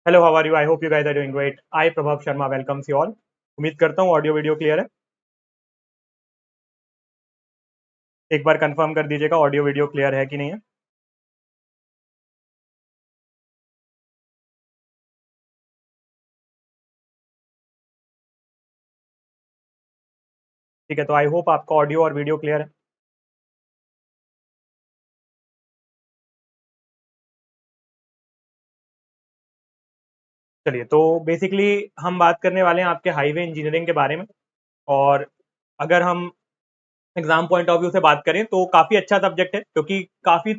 Hello, how are you? I hope you guys are doing great. I Prabhav Sharma welcomes you all. उम्मीद करता हूँ audio video clear है। एक बार confirm कर दीजिएगा ऑडियो वीडियो क्लियर है कि नहीं है। ठीक है, तो आई होप आपका ऑडियो और वीडियो क्लियर है। चलिए, तो बेसिकली हम बात करने वाले हैं आपके हाईवे इंजीनियरिंग के बारे में। और अगर हम एग्जाम पॉइंट ऑफ व्यू से बात करें तो काफ़ी अच्छा सब्जेक्ट है, क्योंकि काफ़ी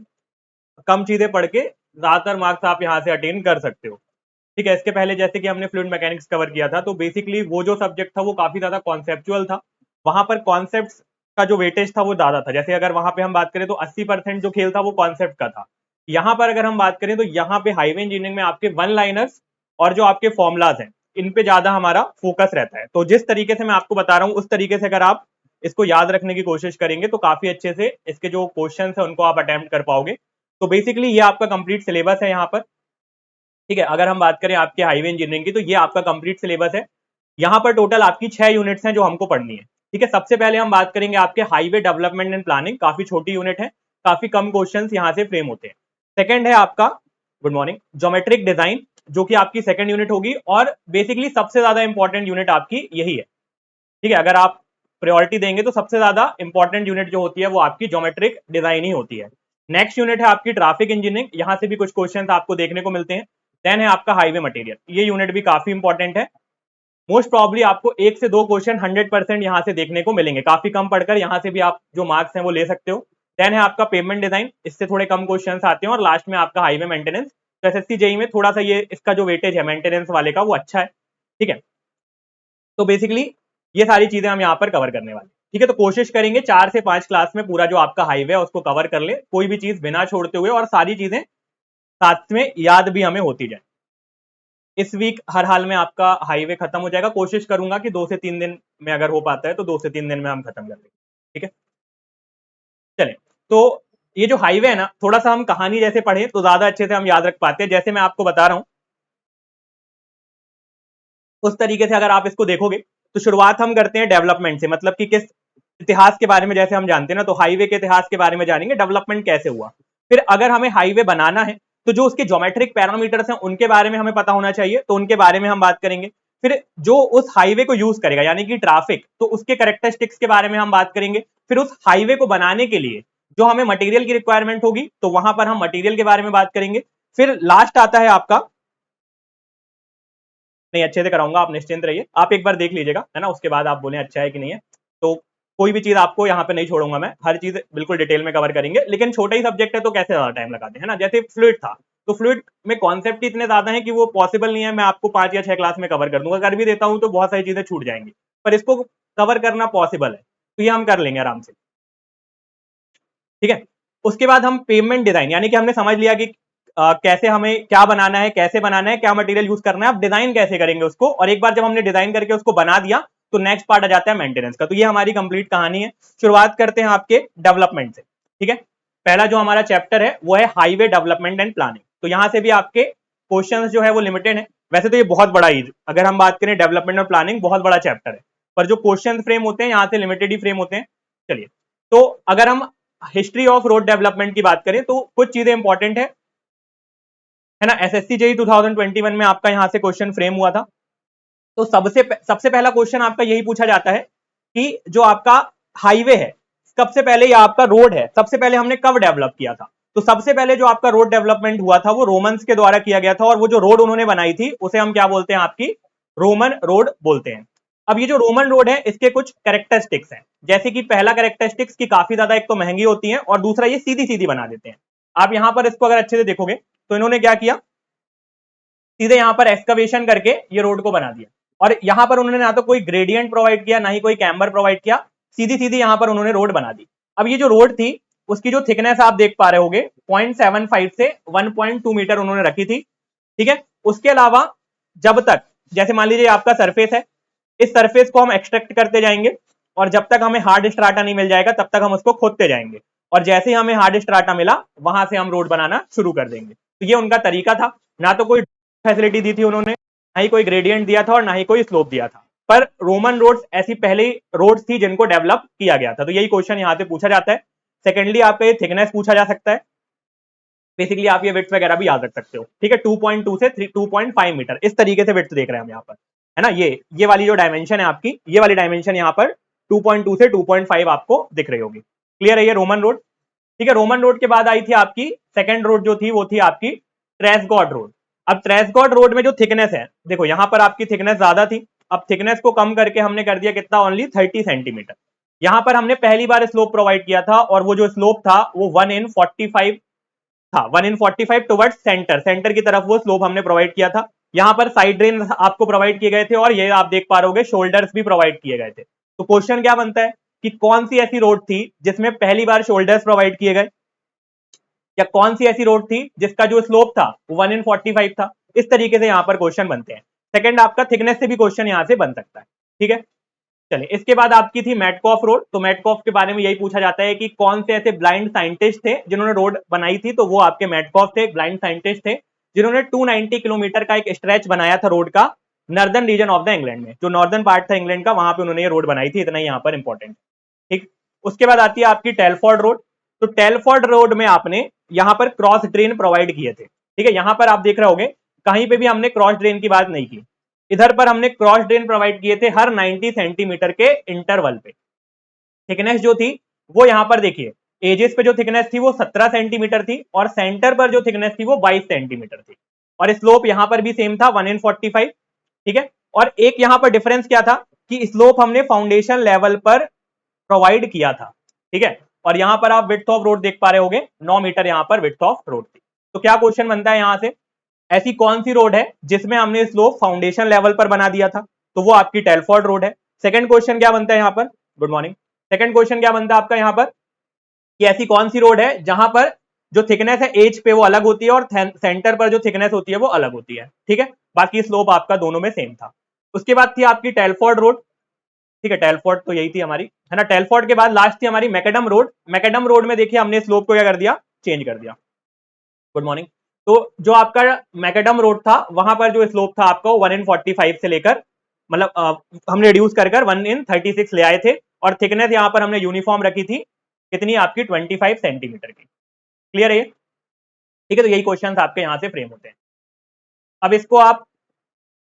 कम चीज़ें पढ़ के ज़्यादातर मार्क्स आप यहाँ से अटेन कर सकते हो। ठीक है, इसके पहले जैसे कि हमने फ्लूइड मैकेनिक्स कवर किया था, तो बेसिकली वो जो सब्जेक्ट था वो काफी ज्यादा कॉन्सेप्चुअल था। वहां पर कॉन्सेप्ट्स का जो वेटेज था वो ज्यादा था। जैसे अगर वहां पे हम बात करें तो 80% जो खेल था वो कॉन्सेप्ट का था। यहाँ पर अगर हम बात करें तो यहाँ पे हाईवे इंजीनियरिंग में आपके वन लाइनर्स और जो आपके फॉर्मुलाज हैं, इन पे ज्यादा हमारा फोकस रहता है। तो जिस तरीके से मैं आपको बता रहा हूँ उस तरीके से अगर आप इसको याद रखने की कोशिश करेंगे तो काफी अच्छे से इसके जो क्वेश्चन है उनको आप अटेम्प्ट कर पाओगे। तो बेसिकली ये आपका कंप्लीट सिलेबस है यहाँ पर। ठीक है, अगर हम बात करें आपके हाईवे इंजीनियरिंग की तो ये आपका कंप्लीट सिलेबस है। यहाँ पर टोटल आपकी 6 यूनिट्स हैं जो हमको पढ़नी है। ठीक है, सबसे पहले हम बात करेंगे आपके हाईवे डेवलपमेंट एंड प्लानिंग। काफी छोटी यूनिट है, काफी कम क्वेश्चंस यहाँ से फ्रेम होते हैं। सेकंड है आपका, गुड मॉर्निंग, ज्योमेट्रिक डिजाइन, जो कि आपकी सेकंड यूनिट होगी। और बेसिकली सबसे ज्यादा इंपॉर्टेंट यूनिट आपकी यही है। ठीक है, अगर आप प्रायोरिटी देंगे तो सबसे ज्यादा इंपॉर्टेंट यूनिट जो होती है वो आपकी ज्योमेट्रिक डिजाइन ही होती है। नेक्स्ट यूनिट है आपकी ट्रैफिक इंजीनियरिंग। यहाँ से भी कुछ क्वेश्चन आपको देखने को मिलते हैं। देन है आपका हाईवे मटेरियल, ये यूनिट भी काफी इंपॉर्टेंट है। मोस्ट प्रॉब्ली आपको 1 से 2 क्वेश्चन 100% यहाँ से देखने को मिलेंगे। काफी कम पढ़कर यहाँ से भी आप जो मार्क्स हैं वो ले सकते हो। देन है आपका पेमेंट डिजाइन, इससे थोड़े कम क्वेश्चन आते हैं। और लास्ट में आपका हाईवे मेंटेनेंस। तो एसएससी जेई में थोड़ा सा ये इसका जो वेटेज है मेंटेनेंस वाले का वो अच्छा है। ठीक है, तो बेसिकली ये सारी चीजें हम यहाँ पर कवर करने वाले हैं। ठीक है, तो कोशिश करेंगे 4 से 5 क्लास में पूरा जो आपका हाईवे है उसको कवर कर ले, कोई भी चीज बिना छोड़ते हुए, और सारी चीजें साथ में याद भी हमें होती जाए। इस वीक हर हाल में आपका हाईवे खत्म हो जाएगा। कोशिश करूंगा कि 2 से 3 दिन में अगर हो पाता है तो 2 से 3 दिन में हम खत्म कर लेंगे। ठीक है, चले। तो ये जो हाईवे है ना, थोड़ा सा हम कहानी जैसे पढ़े तो ज्यादा अच्छे से हम याद रख पाते हैं। जैसे मैं आपको बता रहा हूं उस तरीके से अगर आप इसको देखोगे तो शुरुआत हम करते हैं डेवलपमेंट से, मतलब कि किस इतिहास के बारे में जैसे हम जानते हैं ना, तो हाईवे के इतिहास के बारे में जानेंगे, डेवलपमेंट कैसे हुआ। फिर अगर हमें हाईवे बनाना है तो जो उसके ज्योमेट्रिक पैरामीटर्स हैं उनके बारे में हमें पता होना चाहिए, तो उनके बारे में हम बात करेंगे। फिर जो उस हाईवे को यूज करेगा यानी कि ट्रैफिक, तो उसके कैरेक्टरिस्टिक्स के बारे में हम बात करेंगे। फिर उस हाईवे को बनाने के लिए जो हमें मटेरियल की रिक्वायरमेंट होगी तो वहां पर हम मटेरियल के बारे में बात करेंगे। फिर लास्ट आता है आपका, नहीं अच्छे से कराऊंगा, आप निश्चिंत रहिए, आप एक बार देख लीजिएगा, है ना, उसके बाद आप बोले अच्छा है कि नहीं है। तो कोई भी चीज आपको यहाँ पे नहीं छोड़ूंगा, मैं हर चीज बिल्कुल डिटेल में कवर करेंगे। लेकिन छोटा ही सब्जेक्ट है तो कैसे ज्यादा टाइम लगाते हैं ना। जैसे फ्लूइड था, तो फ्लूइड में कॉन्सेप्ट इतने ज्यादा है कि वो पॉसिबल नहीं है मैं आपको 5 या 6 क्लास में कवर कर दूंगा। कर भी देता हूँ तो बहुत सारी चीजें छूट जाएंगी, पर इसको कवर करना पॉसिबल है, तो ये हम कर लेंगे आराम से। ठीक है, उसके बाद हम पेमेंट डिजाइन, यानी कि हमने समझ लिया कि कैसे हमें क्या बनाना है, कैसे बनाना है, क्या मटेरियल यूज करना है, अब डिजाइन कैसे करेंगे उसको। और एक बार जब हमने डिजाइन करके उसको बना दिया तो नेक्स्ट पार्ट आ जाता है मेंटेनेंस का। तो ये हमारी कंप्लीट कहानी है। शुरुआत करते हैं आपके डेवलपमेंट से। ठीक है, पहला जो हमारा चैप्टर है वो है हाईवे डेवलपमेंट एंड प्लानिंग। तो यहां से भी आपके क्वेश्चन जो है वो लिमिटेड है। वैसे तो ये बहुत बड़ा ही, अगर हम बात करें डेवलपमेंट और प्लानिंग, बहुत बड़ा चैप्टर है, पर जो क्वेश्चन फ्रेम होते हैं यहाँ से लिमिटेड ही फ्रेम होते हैं। चलिए, तो अगर हम हिस्ट्री ऑफ रोड डेवलपमेंट की बात करें तो कुछ चीजें इंपॉर्टेंट है ना। एसएससी जेई 2021 में आपका यहां से क्वेश्चन फ्रेम हुआ था। तो सबसे पहला क्वेश्चन आपका यही पूछा जाता है कि जो आपका हाईवे है, सबसे पहले या आपका रोड है, सबसे पहले हमने कब डेवलप किया था। तो सबसे पहले जो आपका रोड डेवलपमेंट हुआ था वो रोमन्स के द्वारा किया गया था। और वो जो रोड उन्होंने बनाई थी उसे हम क्या बोलते हैं, आपकी रोमन रोड बोलते हैं। अब ये जो रोमन रोड है इसके कुछ कैरेक्टरिस्टिक्स हैं। जैसे कि पहला कैरेक्टरिस्टिक्स की काफी ज्यादा एक तो महंगी होती है, और दूसरा ये सीधी सीधी बना देते हैं। आप यहां पर इसको अगर अच्छे से देखोगे तो इन्होंने क्या किया, सीधे यहां पर एक्सकवेशन करके ये रोड को बना दिया। और यहां पर उन्होंने ना तो कोई ग्रेडियंट प्रोवाइड किया, ना ही कोई कैम्बर प्रोवाइड किया, सीधी सीधी यहां पर उन्होंने रोड बना दी। अब ये जो रोड थी उसकी जो थिकनेस आप देख पा रहे होगे 0.75 से 1.2 मीटर उन्होंने रखी थी। ठीक है, उसके अलावा जब तक, जैसे मान लीजिए आपका सरफेस है, इस सरफेस को हम एक्सट्रैक्ट करते जाएंगे, और जब तक हमें हार्ड स्ट्राटा नहीं मिल जाएगा तब तक हम उसको खोदते जाएंगे। और जैसे ही हमें हार्ड स्ट्राटा मिला वहां से हम रोड बनाना शुरू कर देंगे। तो ये उनका तरीका था, ना तो कोई फैसिलिटी दी थी उन्होंने, ना ही कोई ग्रेडियंट दिया था और ना ही कोई स्लोप दिया था। पर रोमन रोड्स ऐसी पहली रोड्स थी जिनको डेवलप किया गया था। तो यही क्वेश्चन यहाँ पे पूछा जाता है। सेकेंडली आप पे थिकनेस पूछा जा सकता है। बेसिकली आप ये विड्थ वगैरह भी याद रख सकते हो, ठीक है। 2.2 से 2.5 मीटर इस तरीके से विड्थ देख रहे हैं हम यहाँ पर, है ना। ये वाली जो डायमेंशन है आपकी, ये वाली डायमेंशन यहाँ पर 2.2 से 2.5 आपको दिख रही होगी। क्लियर है ये रोमन रोड, ठीक है। रोमन रोड के बाद आई थी आपकी सेकंड रोड जो थी वो थी आपकी ट्रेसगॉड रोड। अब ट्रेसगॉड रोड में जो थिकनेस है, देखो यहाँ पर आपकी थिकनेस ज्यादा थी, अब थिकनेस को कम करके हमने कर दिया कितना, ओनली 30 सेंटीमीटर। यहाँ पर हमने पहली बार स्लोप प्रोवाइड किया था और वो जो स्लोप था वो 1/45 था, 1/45 टुवर्ड्स सेंटर, सेंटर की तरफ वो स्लोप हमने प्रोवाइड किया था। यहाँ पर साइड ड्रेन आपको प्रोवाइड किए गए थे और ये आप देख पा रहे शोल्डर्स भी प्रोवाइड किए गए थे। तो क्वेश्चन क्या बनता है कि कौन सी ऐसी रोड थी जिसमें पहली बार शोल्डर्स प्रोवाइड किए गए, या कौन सी ऐसी रोड थी जिसका जो स्लोप था वो 1/45 था। इस तरीके से यहाँ पर क्वेश्चन बनते हैं। सेकंड आपका थिकनेस से भी क्वेश्चन यहाँ से बन सकता है, ठीक है। चलिए, इसके बाद आपकी थी मेटकॉफ रोड। तो मेटकॉफ के बारे में यही पूछा जाता है कि कौन से ऐसे ब्लाइंड साइंटिस्ट थे जिन्होंने रोड बनाई थी, तो वो आपके मेटकॉफ थे, ब्लाइंड साइंटिस्ट थे जिन्होंने 290 किलोमीटर का एक स्ट्रेच बनाया था रोड का, northern region of the England में, जो नॉर्दर्न पार्ट था इंग्लैंड का, वहां पे उन्होंने ये रोड बनाई थी। इतना ही यहाँ पर इंपॉर्टेंट, ठीक। उसके बाद आती है आपकी टेलफोर्ड रोड। तो टेलफोर्ड रोड में आपने यहाँ पर क्रॉस ड्रेन प्रोवाइड किए थे, ठीक है। यहाँ पर आप देख रहे होंगे कहीं पे भी हमने क्रॉस ड्रेन की बात नहीं की, इधर पर हमने क्रॉस ड्रेन प्रोवाइड किए थे हर 90 सेंटीमीटर के इंटरवल पे। थिकनेस जो थी वो यहाँ पर देखिए, एजेस पे जो थिकनेस थी वो 17 सेंटीमीटर थी और सेंटर पर जो थिकनेस थी वो 22 सेंटीमीटर थी, और स्लोप यहाँ पर भी सेम था 1/45, ठीक है। और एक यहाँ पर डिफरेंस क्या था कि स्लोप हमने फाउंडेशन लेवल पर प्रोवाइड किया था, ठीक है। और यहाँ पर आप विड्थ ऑफ रोड देख पा रहे होगे, 9 मीटर यहाँ पर विड्थ ऑफ रोड थी। तो क्या क्वेश्चन बनता है यहाँ से, ऐसी कौन सी रोड है जिसमें हमने स्लोप फाउंडेशन लेवल पर बना दिया था, तो वो आपकी टेलफोर्ड रोड है। सेकंड क्वेश्चन क्या बनता है यहाँ पर, गुड मॉर्निंग, सेकंड क्वेश्चन क्या बनता है आपका यहाँ पर कि ऐसी कौन सी रोड है जहां पर जो थिकनेस है एज पे वो अलग होती है और सेंटर पर जो थिकनेस होती है वो अलग होती है, ठीक है। बाकी स्लोप आपका दोनों में सेम था। उसके बाद थी आपकी टेलफोर्ड रोड, ठीक है। टेलफोर्ड तो यही थी हमारी, है ना। टेलफोर्ड के बाद लास्ट थी हमारी मैकडम रोड। मैकडम रोड में देखिए हमने स्लोप को क्या कर दिया, चेंज कर दिया। Good morning. तो जो आपका मैकडम रोड था वहां पर जो स्लोप था आपका 1/45 से लेकर, मतलब हमने रिड्यूस कर 1/36 ले आए थे, और थिकनेस यहाँ पर हमने यूनिफॉर्म रखी थी कितनी आपकी 25 सेंटीमीटर की। क्लियर है ये, ठीक है। तो यही क्वेश्चन आपके यहाँ से फ्रेम होते हैं। अब इसको आप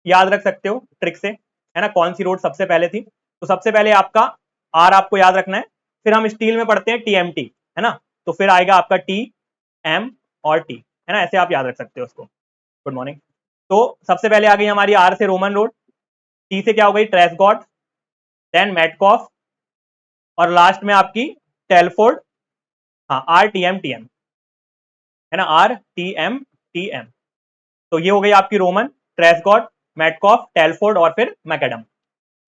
याद रख सकते हो ट्रिक से, है ना। कौन सी रोड सबसे पहले थी, तो सबसे पहले आपका आर आपको याद रखना है, फिर हम स्टील में पढ़ते हैं टीएमटी, है ना। तो फिर आएगा आपका टी एम और टी, है ना, ऐसे आप याद रख सकते हो उसको। Good morning. तो सबसे पहले आ गई हमारी आर से रोमन रोड, टी से क्या हो गई ट्रेसगॉट, देन मेटकॉफ, और लास्ट में आपकी टेलफोर्ड, हाँ आर टी एम, है ना, R T M T M. तो ये हो गई आपकी रोमन, ट्रेसगॉट, मेटकॉफ, टेलफोर्ड और फिर मैकडम।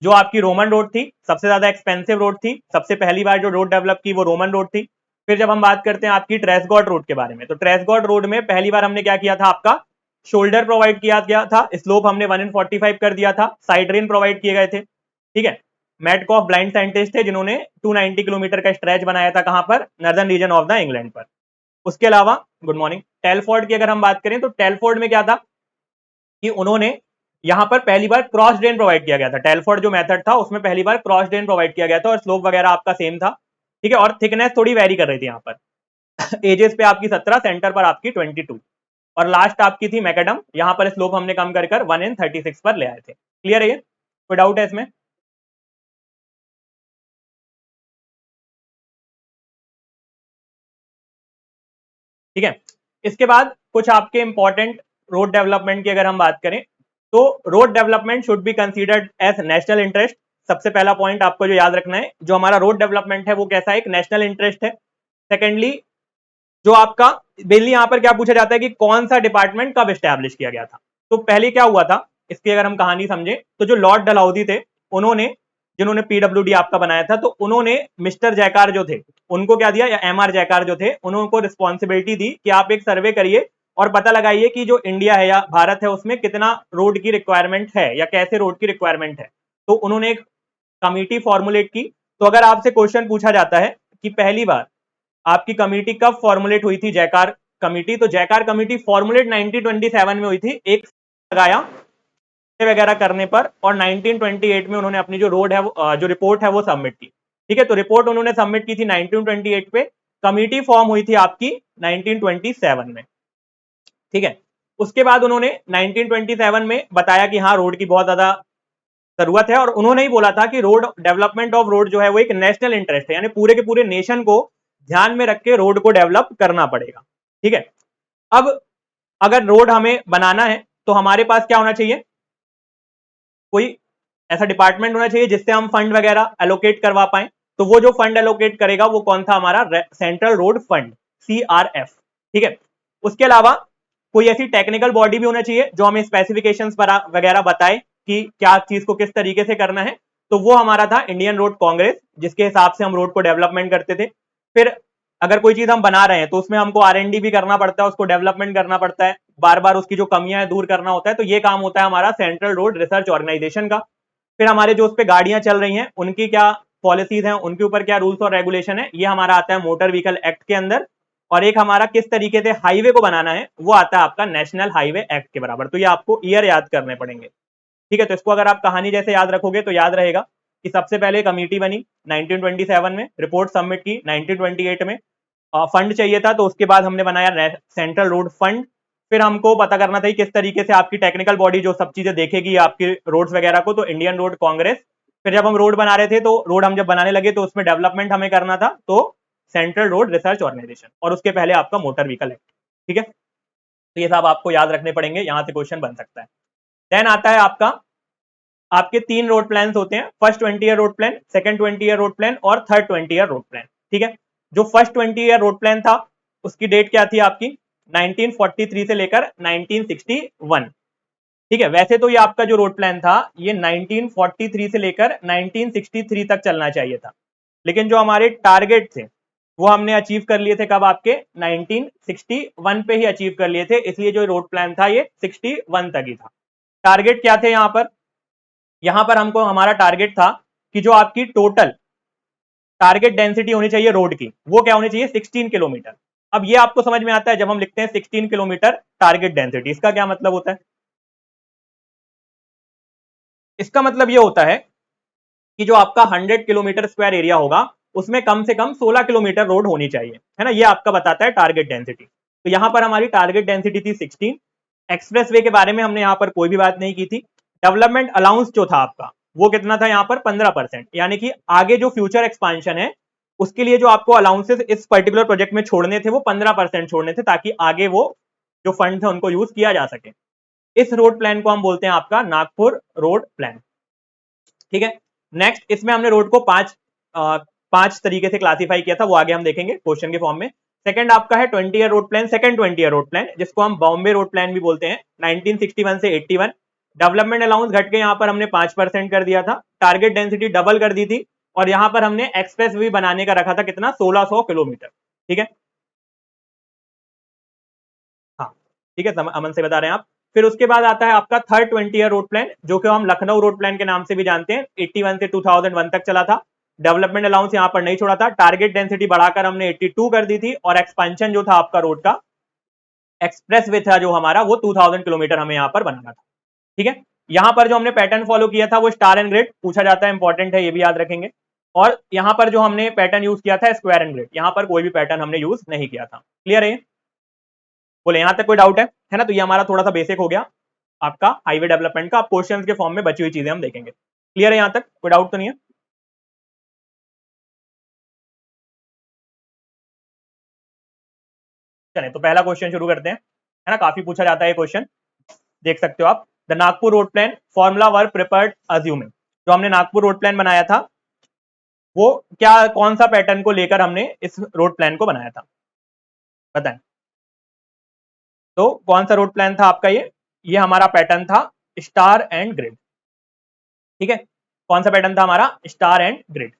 जो आपकी रोमन रोड थी सबसे ज्यादा एक्सपेंसिव रोड थी, सबसे पहली बार जो रोड डेवलप की वो रोमन रोड थी। फिर जब हम बात करते हैं आपकी ट्रेसगॉट रोड के बारे में, तो ट्रेसगॉट रोड में पहली बार हमने क्या किया था, आपका शोल्डर प्रोवाइड किया गया था, स्लोप हमने 1/45 कर दिया था, साइड रेन प्रोवाइड किए गए थे, ठीक है। मेटकॉफ ब्लाइंड साइंटिस्ट थे जिन्होंने 290 किलोमीटर का स्ट्रेच बनाया था, कहां पर, northern region of the England पर। उसके अलावा गुड मॉर्निंग, टेलफोर्ड की अगर हम बात करें तो टेलफोर्ड में क्या था कि उन्होंने यहां पर पहली बार क्रॉस ड्रेन प्रोवाइड किया गया था। टेलफोर्ड जो मेथड था उसमें पहली बार क्रॉस ड्रेन प्रोवाइड किया गया था और स्लोप वगैरह आपका सेम था, ठीक है। और थिकनेस थोड़ी वेरी कर रही थी यहाँ पर एजेस पे आपकी 17, सेंटर पर आपकी 22, और लास्ट आपकी थी मैकडम, यहाँ पर स्लोप हमने कम कर 1/36 पर ले आए थे। क्लियर है ये, कोई डाउट है इसमें? ठीक है। इसके बाद कुछ आपके इंपॉर्टेंट रोड डेवलपमेंट की अगर हम बात करें, तो road development should be considered as national interest. सबसे पहला पॉइंट आपको जो याद रखना है, जो हमारा रोड डेवलपमेंट है वो कैसा है, एक नेशनल इंटरेस्ट है। सेकेंडली, जो आपका मेनली यहाँ पर क्या पूछा जाता है कि कौन सा डिपार्टमेंट कब स्टैब्लिश किया गया था। तो पहले क्या हुआ था, इसकी अगर हम कहानी समझे, तो जो लॉर्ड डलहौजी थे उन्होंने, जिन्होंने पीडब्ल्यूडी आपका बनाया था, तो उन्होंने मिस्टर जयकार जो थे उनको क्या दिया, या एमआर जयकार जो थे उनको रिस्पॉन्सिबिलिटी दी कि आप एक सर्वे करिए और पता लगाइए कि जो इंडिया है या भारत है उसमें कितना रोड की रिक्वायरमेंट है या कैसे रोड की रिक्वायरमेंट है। तो उन्होंने एक कमिटी फॉर्मुलेट की। तो अगर आपसे क्वेश्चन पूछा जाता है कि पहली बार आपकी कमिटी कब फॉर्मुलेट हुई थी, जयकार कमिटी, तो जयकार कमिटी फॉर्मुलेट 1927 में हुई थी, एक लगाया वगैरह करने पर, और 1928 में उन्होंने अपनी जो रोड है जो रिपोर्ट है वो सबमिट की। ठीक है, तो रिपोर्ट उन्होंने सबमिट की थी 1928 पे, कमिटी फॉर्म हुई थी आपकी 1927 में। ठीक है, उसके बाद उन्होंने 1927 में बताया कि हाँ रोड की बहुत ज्यादा जरूरत है, और उन्होंने ही बोला था कि रोड डेवलपमेंट ऑफ रोड जो है वो एक नेशनल इंटरेस्ट है, यानी पूरे के पूरे नेशन को ध्यान में रख के रोड को डेवलप करना पड़ेगा। ठीक है, अब अगर रोड हमें बनाना है तो हमारे पास क्या होना चाहिए, कोई ऐसा डिपार्टमेंट होना चाहिए जिससे हम फंड वगैरह एलोकेट करवा पाए। तो वो जो फंड एलोकेट करेगा वो कौन था, हमारा सेंट्रल रोड फंड, CRF। ठीक है, उसके अलावा कोई ऐसी टेक्निकल बॉडी भी होना चाहिए जो हमें स्पेसिफिकेशंस वगैरह बताए कि क्या चीज को किस तरीके से करना है। तो वो हमारा था इंडियन रोड कांग्रेस, जिसके हिसाब से हम रोड को डेवलपमेंट करते थे। फिर अगर कोई चीज हम बना रहे हैं तो उसमें हमको R&D भी करना पड़ता है, उसको डेवलपमेंट करना पड़ता है, बार बार उसकी जो कमियां है दूर करना होता है। तो ये काम होता है हमारा सेंट्रल रोड रिसर्च ऑर्गेनाइजेशन का। फिर हमारे जो उस पर गाड़ियां चल रही हैं उनकी क्या पॉलिसीज हैं, उनके ऊपर क्या रूल्स और रेगुलेशन है, ये हमारा आता है मोटर व्हीकल एक्ट के अंदर। और एक हमारा किस तरीके से हाईवे को बनाना है वो आता है आपका नेशनल हाईवे एक्ट के बराबर। तो ये आपको ईयर याद करने पड़ेंगे। ठीक है, तो इसको अगर आप कहानी जैसे याद रखोगे तो याद रहेगा कि सबसे पहले कमेटी बनी 1927 में, रिपोर्ट सबमिट की 1928 में, फंड चाहिए था तो उसके बाद हमने बनाया सेंट्रल रोड फंड। फिर हमको पता करना था कि किस तरीके से आपकी टेक्निकल बॉडी जो सब चीजें देखेगी आपकी रोड्स वगैरह को, तो इंडियन रोड कांग्रेस। फिर जब हम रोड बना रहे थे तो रोड हम जब बनाने लगे तो उसमें डेवलपमेंट हमें करना था, तो सेंट्रल रोड रिसर्च ऑर्गेनाइजेशन, और उसके पहले आपका मोटर व्हीकल एक्ट। ठीक है, तो ये सब आपको याद रखने पड़ेंगे, यहां से क्वेश्चन बन सकता है। देन आता है आपका, आपके 3 रोड प्लान होते हैं, first 20 year road plan, second 20 year road plan और थर्ड 20 ईयर रोड प्लान। ठीक है, जो फर्स्ट 20 ईयर रोड प्लान था उसकी डेट क्या थी आपकी, 1943 से लेकर 1961। ठीक है, वैसे तो ये आपका जो रोड प्लान था ये 1943 से लेकर 1963 तक चलना चाहिए था, लेकिन जो हमारे टारगेट थे वो हमने अचीव कर लिए थे कब, आपके 1961 पे ही अचीव कर लिए थे, इसलिए जो रोड प्लान था ये 61 तक ही था। टारगेट क्या थे यहां पर हमको हमारा टारगेट था कि जो आपकी टोटल टारगेट डेंसिटी होनी चाहिए रोड की वो क्या होनी चाहिए, 16 किलोमीटर। अब ये आपको समझ में आता है जब हम लिखते हैं 16 किलोमीटर टारगेट डेंसिटी, इसका क्या मतलब होता है, इसका मतलब ये होता है कि जो आपका 100 किलोमीटर स्क्वायर एरिया होगा उसमें कम से कम 16 किलोमीटर रोड होनी चाहिए, है ना, ये आपका बताता है टारगेट डेंसिटी। तो यहां पर हमारी टारगेट डेंसिटी थी 16। एक्सप्रेसवे के बारे में हमने यहां पर कोई भी बात नहीं की थी। डेवलपमेंट अलाउंस जो था आपका वो कितना था यहाँ पर 15%, यानी कि आगे जो फ्यूचर एक्सपांशन है उसके लिए जो आपको अलाउंसेस इस पर्टिकुलर प्रोजेक्ट में छोड़ने थे वो 15% छोड़ने थे, ताकि आगे वो जो फंड थे उनको यूज किया जा सके। इस रोड प्लान को हम बोलते हैं आपका नागपुर रोड प्लान। ठीक है, नेक्स्ट इसमें हमने रोड को पांच तरीके से क्लासिफाई किया था, वो आगे हम देखेंगे क्वेश्चन के फॉर्म में। सेकंड आपका है 20 year road plan, second 20 year road plan, जिसको हम बॉम्बे रोड प्लान भी बोलते हैं, 1961 से 81। डेवलपमेंट अलाउंस घट के यहाँ पर हमने 5% कर दिया था, टारगेट डेंसिटी डबल कर दी थी, और यहाँ पर हमने एक्सप्रेस वे बनाने का रखा था कितना, 1600 किलोमीटर। ठीक है, हाँ ठीक है, अमन से बता रहे हैं आप। फिर उसके बाद आता है आपका थर्ड 20 ईयर रोड प्लान, जो कि हम लखनऊ रोड प्लान के नाम से भी जानते हैं, 81 से 2001 तक चला था। डेवलपमेंट अलाउंस यहाँ पर नहीं छोड़ा था, टारगेट डेंसिटी बढ़ाकर हमने 82 कर दी थी, और एक्सपेंशन जो था आपका रोड का, एक्सप्रेस वे था जो हमारा, वो 2000 किलोमीटर हमें यहाँ पर बनाना था। ठीक है, यहाँ पर जो हमने पैटर्न फॉलो किया था वो स्टार एंड ग्रिड पूछा जाता है, इंपॉर्टेंट है, ये भी याद रखेंगे। और यहाँ पर जो हमने पैटर्न यूज किया था स्क्वायर एंड ग्रिड, यहाँ पर कोई भी पैटर्न हमने यूज नहीं किया था। क्लियर है, बोले यहाँ तक कोई डाउट है ना, तो ये हमारा थोड़ा सा बेसिक हो गया आपका हाईवे डेवलपमेंट का। अब क्वेश्चंस के फॉर्म में बची हुई चीजें हम देखेंगे। क्लियर है, यहाँ तक कोई डाउट तो नहीं है। चले तो पहला क्वेश्चन शुरू करते हैं, है ना, काफी पूछा जाता है ये क्वेश्चन, देख सकते हो आप। The Nagpur road plan formula were prepared assuming, जो हमने नागपुर रोड प्लान बनाया था वो क्या, कौन सा पैटर्न को लेकर हमने इस रोड प्लान को बनाया था, बताएं। तो कौन सा रोड प्लान था आपका, ये हमारा पैटर्न था स्टार एंड ग्रिड। ठीक है, कौन सा पैटर्न था हमारा, स्टार एंड ग्रिड।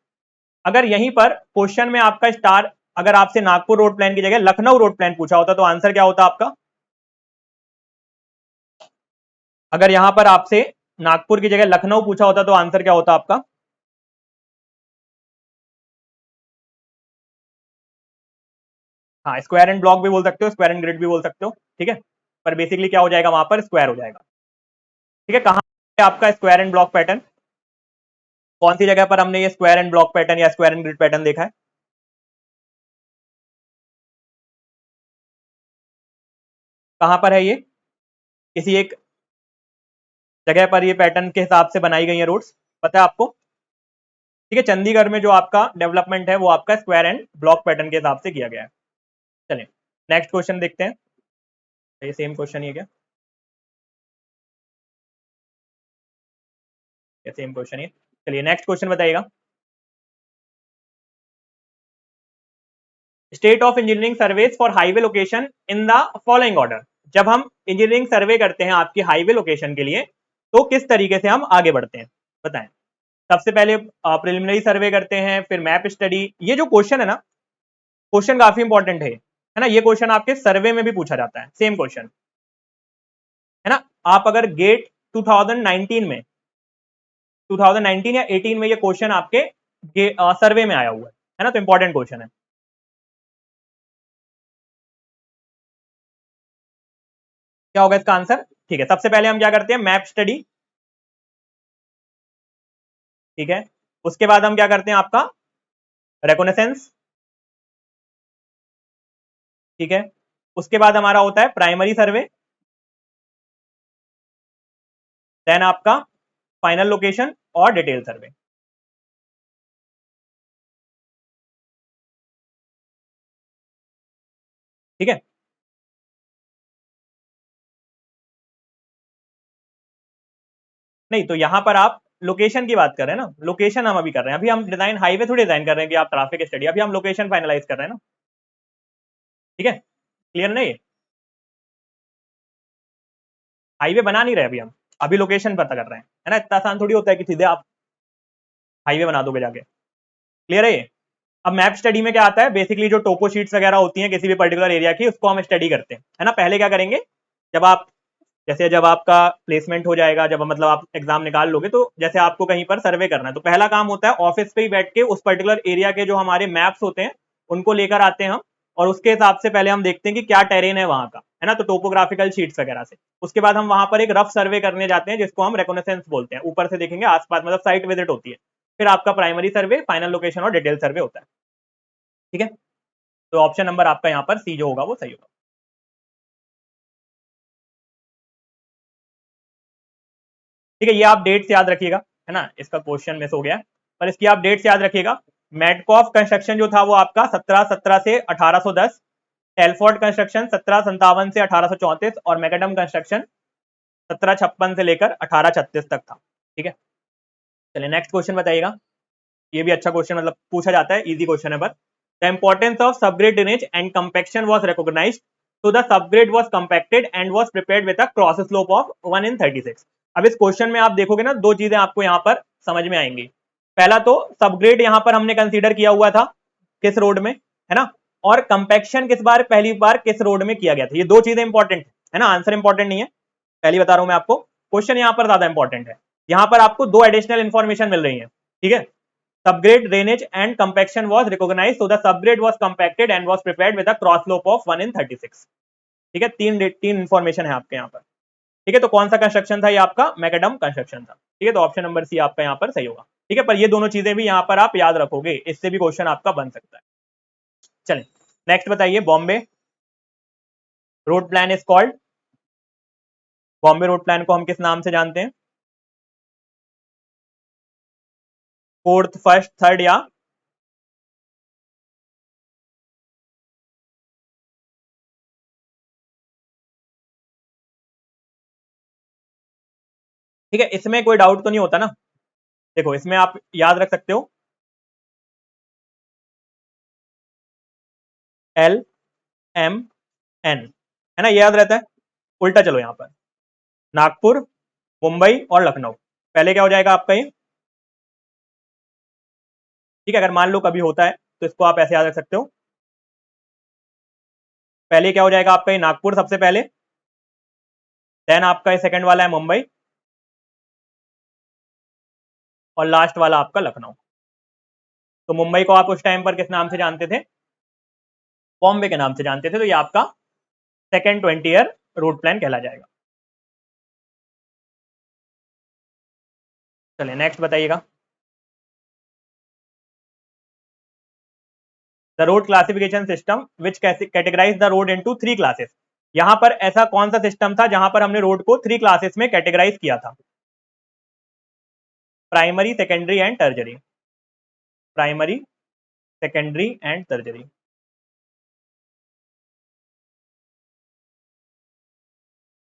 अगर यहीं पर क्वेश्चन में आपका स्टार, अगर आपसे नागपुर रोड प्लान की जगह लखनऊ रोड प्लान पूछा होता तो आंसर क्या होता आपका, अगर यहां पर आपसे नागपुर की जगह लखनऊ पूछा होता तो आंसर क्या होता आपका। हाँ, स्क्वायर एंड ब्लॉक भी बोल सकते हो, स्क्वायर एंड ग्रिड भी बोल सकते हो। ठीक है, पर बेसिकली क्या हो जाएगा वहां पर, स्क्वायर हो जाएगा। ठीक है, कहां है आपका स्क्वायर एंड ब्लॉक पैटर्न, कौन सी जगह पर हमने ये स्क्वायर एंड ब्लॉक पैटर्न या स्क्वायर एंड ग्रिड पैटर्न देखा है? कहां पर है ये? किसी एक जगह पर ये पैटर्न के हिसाब से बनाई गई है रोड्स, पता है आपको? ठीक है, चंडीगढ़ में जो आपका डेवलपमेंट है वो आपका स्क्वायर एंड ब्लॉक पैटर्न के हिसाब से किया गया है। चलिए नेक्स्ट क्वेश्चन देखते हैं। ये सेम क्वेश्चन ही है क्या? ये सेम क्वेश्चन ही है। चलिए नेक्स्ट क्वेश्चन बताइएगा। State of engineering surveys for highway location in the following order. जब हम इंजीनियरिंग सर्वे करते हैं आपकी हाईवे लोकेशन के लिए, तो किस तरीके से हम आगे बढ़ते हैं, बताएं। सबसे पहले प्रिलिमिनरी सर्वे करते हैं, फिर मैप स्टडी। ये जो क्वेश्चन है ना, क्वेश्चन काफी इंपॉर्टेंट है ना, ये क्वेश्चन आपके सर्वे में भी पूछा जाता है, सेम क्वेश्चन है ना। आप अगर गेट 2019 में 2019 या 18 में ये क्वेश्चन आपके सर्वे में आया हुआ है ना, तो इंपॉर्टेंट क्वेश्चन है। क्या होगा इसका आंसर? ठीक है, सबसे पहले हम क्या करते हैं, मैप स्टडी। ठीक है, उसके बाद हम क्या करते हैं, आपका रेकोनेसेंस। ठीक है, उसके बाद हमारा होता है प्राइमरी सर्वे, देन आपका फाइनल लोकेशन और डिटेल सर्वे। ठीक है, नहीं तो यहां पर आप लोकेशन की बात कर रहे हैं ना, लोकेशन हम अभी कर रहे हैं, अभी हम डिजाइन हाईवे थोड़ी डिजाइन कर रहे हैं कि आप ट्रैफिक स्टडी, अभी हम लोकेशन फाइनलाइज कर रहे हैं ना। ठीक है, क्लियर नहीं? हाईवे बना नहीं रहे अभी हम, अभी लोकेशन पता कर रहे हैं, है ना। इतना आसान थोड़ी होता है कि सीधे आप हाईवे बना दोगे जाके। क्लियर है ये? अब मैप स्टडी में क्या आता है, बेसिकली जो टोपो शीट्स वगैरह होती हैं किसी भी पर्टिकुलर एरिया की, उसको हम स्टडी करते हैं, है ना। पहले क्या करेंगे, जब आप जैसे जब आपका प्लेसमेंट हो जाएगा, जब मतलब आप एग्जाम निकाल लोगे, तो जैसे आपको कहीं पर सर्वे करना है, तो पहला काम होता है ऑफिस पे ही बैठ के उस पर्टिकुलर एरिया के जो हमारे मैप्स होते हैं उनको लेकर आते हैं हम, और उसके हिसाब से पहले हम देखते हैं कि क्या टेरेन है वहां का, है ना, तो टोपोग्राफिकल शीट्स वगैरह से। उसके बाद हम वहां पर एक रफ सर्वे करने जाते हैं जिसको हम रेकोनेसेंस बोलते हैं, ऊपर से देखेंगे आसपास, मतलब साइट विजिट होती है। फिर आपका प्राइमरी सर्वे, फाइनल लोकेशन और डिटेल सर्वे होता है। ठीक है, तो ऑप्शन नंबर आपका यहाँ पर सी जो होगा वो सही होगा। ठीक है, ये आप डेट्स याद रखिएगा, है ना, इसका क्वेश्चन मिस हो गया, पर इसकी आप डेट्स याद रखिएगा। मेडकॉफ कंस्ट्रक्शन जो था वो आपका 1717 से 1810, टेलफोर्ड कंस्ट्रक्शन 1757 से 1834, और मैकडम कंस्ट्रक्शन 1756 से लेकर 1836 तक था। ठीक है, चलिए नेक्स्ट क्वेश्चन बताइएगा। ये भी अच्छा क्वेश्चन, मतलब पूछा जाता है, इजी क्वेश्चन है। पर the importance of subgrade drainage and compaction was recognised, so the subgrade was compacted and was prepared with a cross slope of 1 in 36। अब इस क्वेश्चन में आप देखोगे ना, दो चीजें आपको यहाँ पर समझ में आएंगी। पहला तो सबग्रेड यहाँ पर हमने कंसीडर किया हुआ था किस रोड में, है ना, और कंपैक्शन किस बार, पहली बार किस रोड में किया गया था। ये दो चीजें इंपॉर्टेंट है ना, आंसर इंपॉर्टेंट नहीं है, पहली बता रहा हूं मैं आपको, क्वेश्चन यहाँ पर ज्यादा इंपॉर्टेंट है। यहाँ पर आपको दो एडिशनल इंफॉर्मेशन मिल रही है। ठीक है, subgrade drainage and compaction was recognized, so the subgrade was compacted and was prepared with a cross slope of 1 in 36। ठीक है, तीन इंफॉर्मेशन है आपके यहाँ पर। ठीक है, तो कौन सा कंस्ट्रक्शन था ये आपका मैकडम कंस्ट्रक्शन था। ठीक है, तो ऑप्शन नंबर सी आपका यहाँ पर सही होगा। ठीक है, पर ये दोनों चीजें भी यहाँ पर आप याद रखोगे, इससे भी क्वेश्चन आपका बन सकता है। चलिए नेक्स्ट बताइए, Bombay road plan is called, Bombay road plan को हम किस नाम से जानते हैं? फोर्थ, फर्स्ट, थर्ड या? ठीक है, इसमें कोई डाउट तो नहीं होता ना, देखो इसमें आप याद रख सकते हो LMN, है ना, ये याद रहता है। उल्टा चलो यहाँ पर, नागपुर, मुंबई और लखनऊ, पहले क्या हो जाएगा आपका ये? ठीक है, अगर मान लो कभी होता है तो इसको आप ऐसे याद रख सकते हो, पहले क्या हो जाएगा आपका ये नागपुर सबसे पहले, देन आपका ये सेकंड वाला है मुंबई, और लास्ट वाला आपका लखनऊ। तो मुंबई को आप उस टाइम पर किस नाम से जानते थे? बॉम्बे के नाम से जानते थे, तो ये आपका सेकंड 20 ईयर रूट प्लान कहला जाएगा। चलिए नेक्स्ट बताइएगा। The road classification system which categorise the road into 3 classes. यहां पर ऐसा कौन सा सिस्टम था जहां पर हमने रोड को 3 क्लासेस में कैटेगराइज किया था? Primary, secondary and टर्जरी। Primary, secondary and टर्जरी।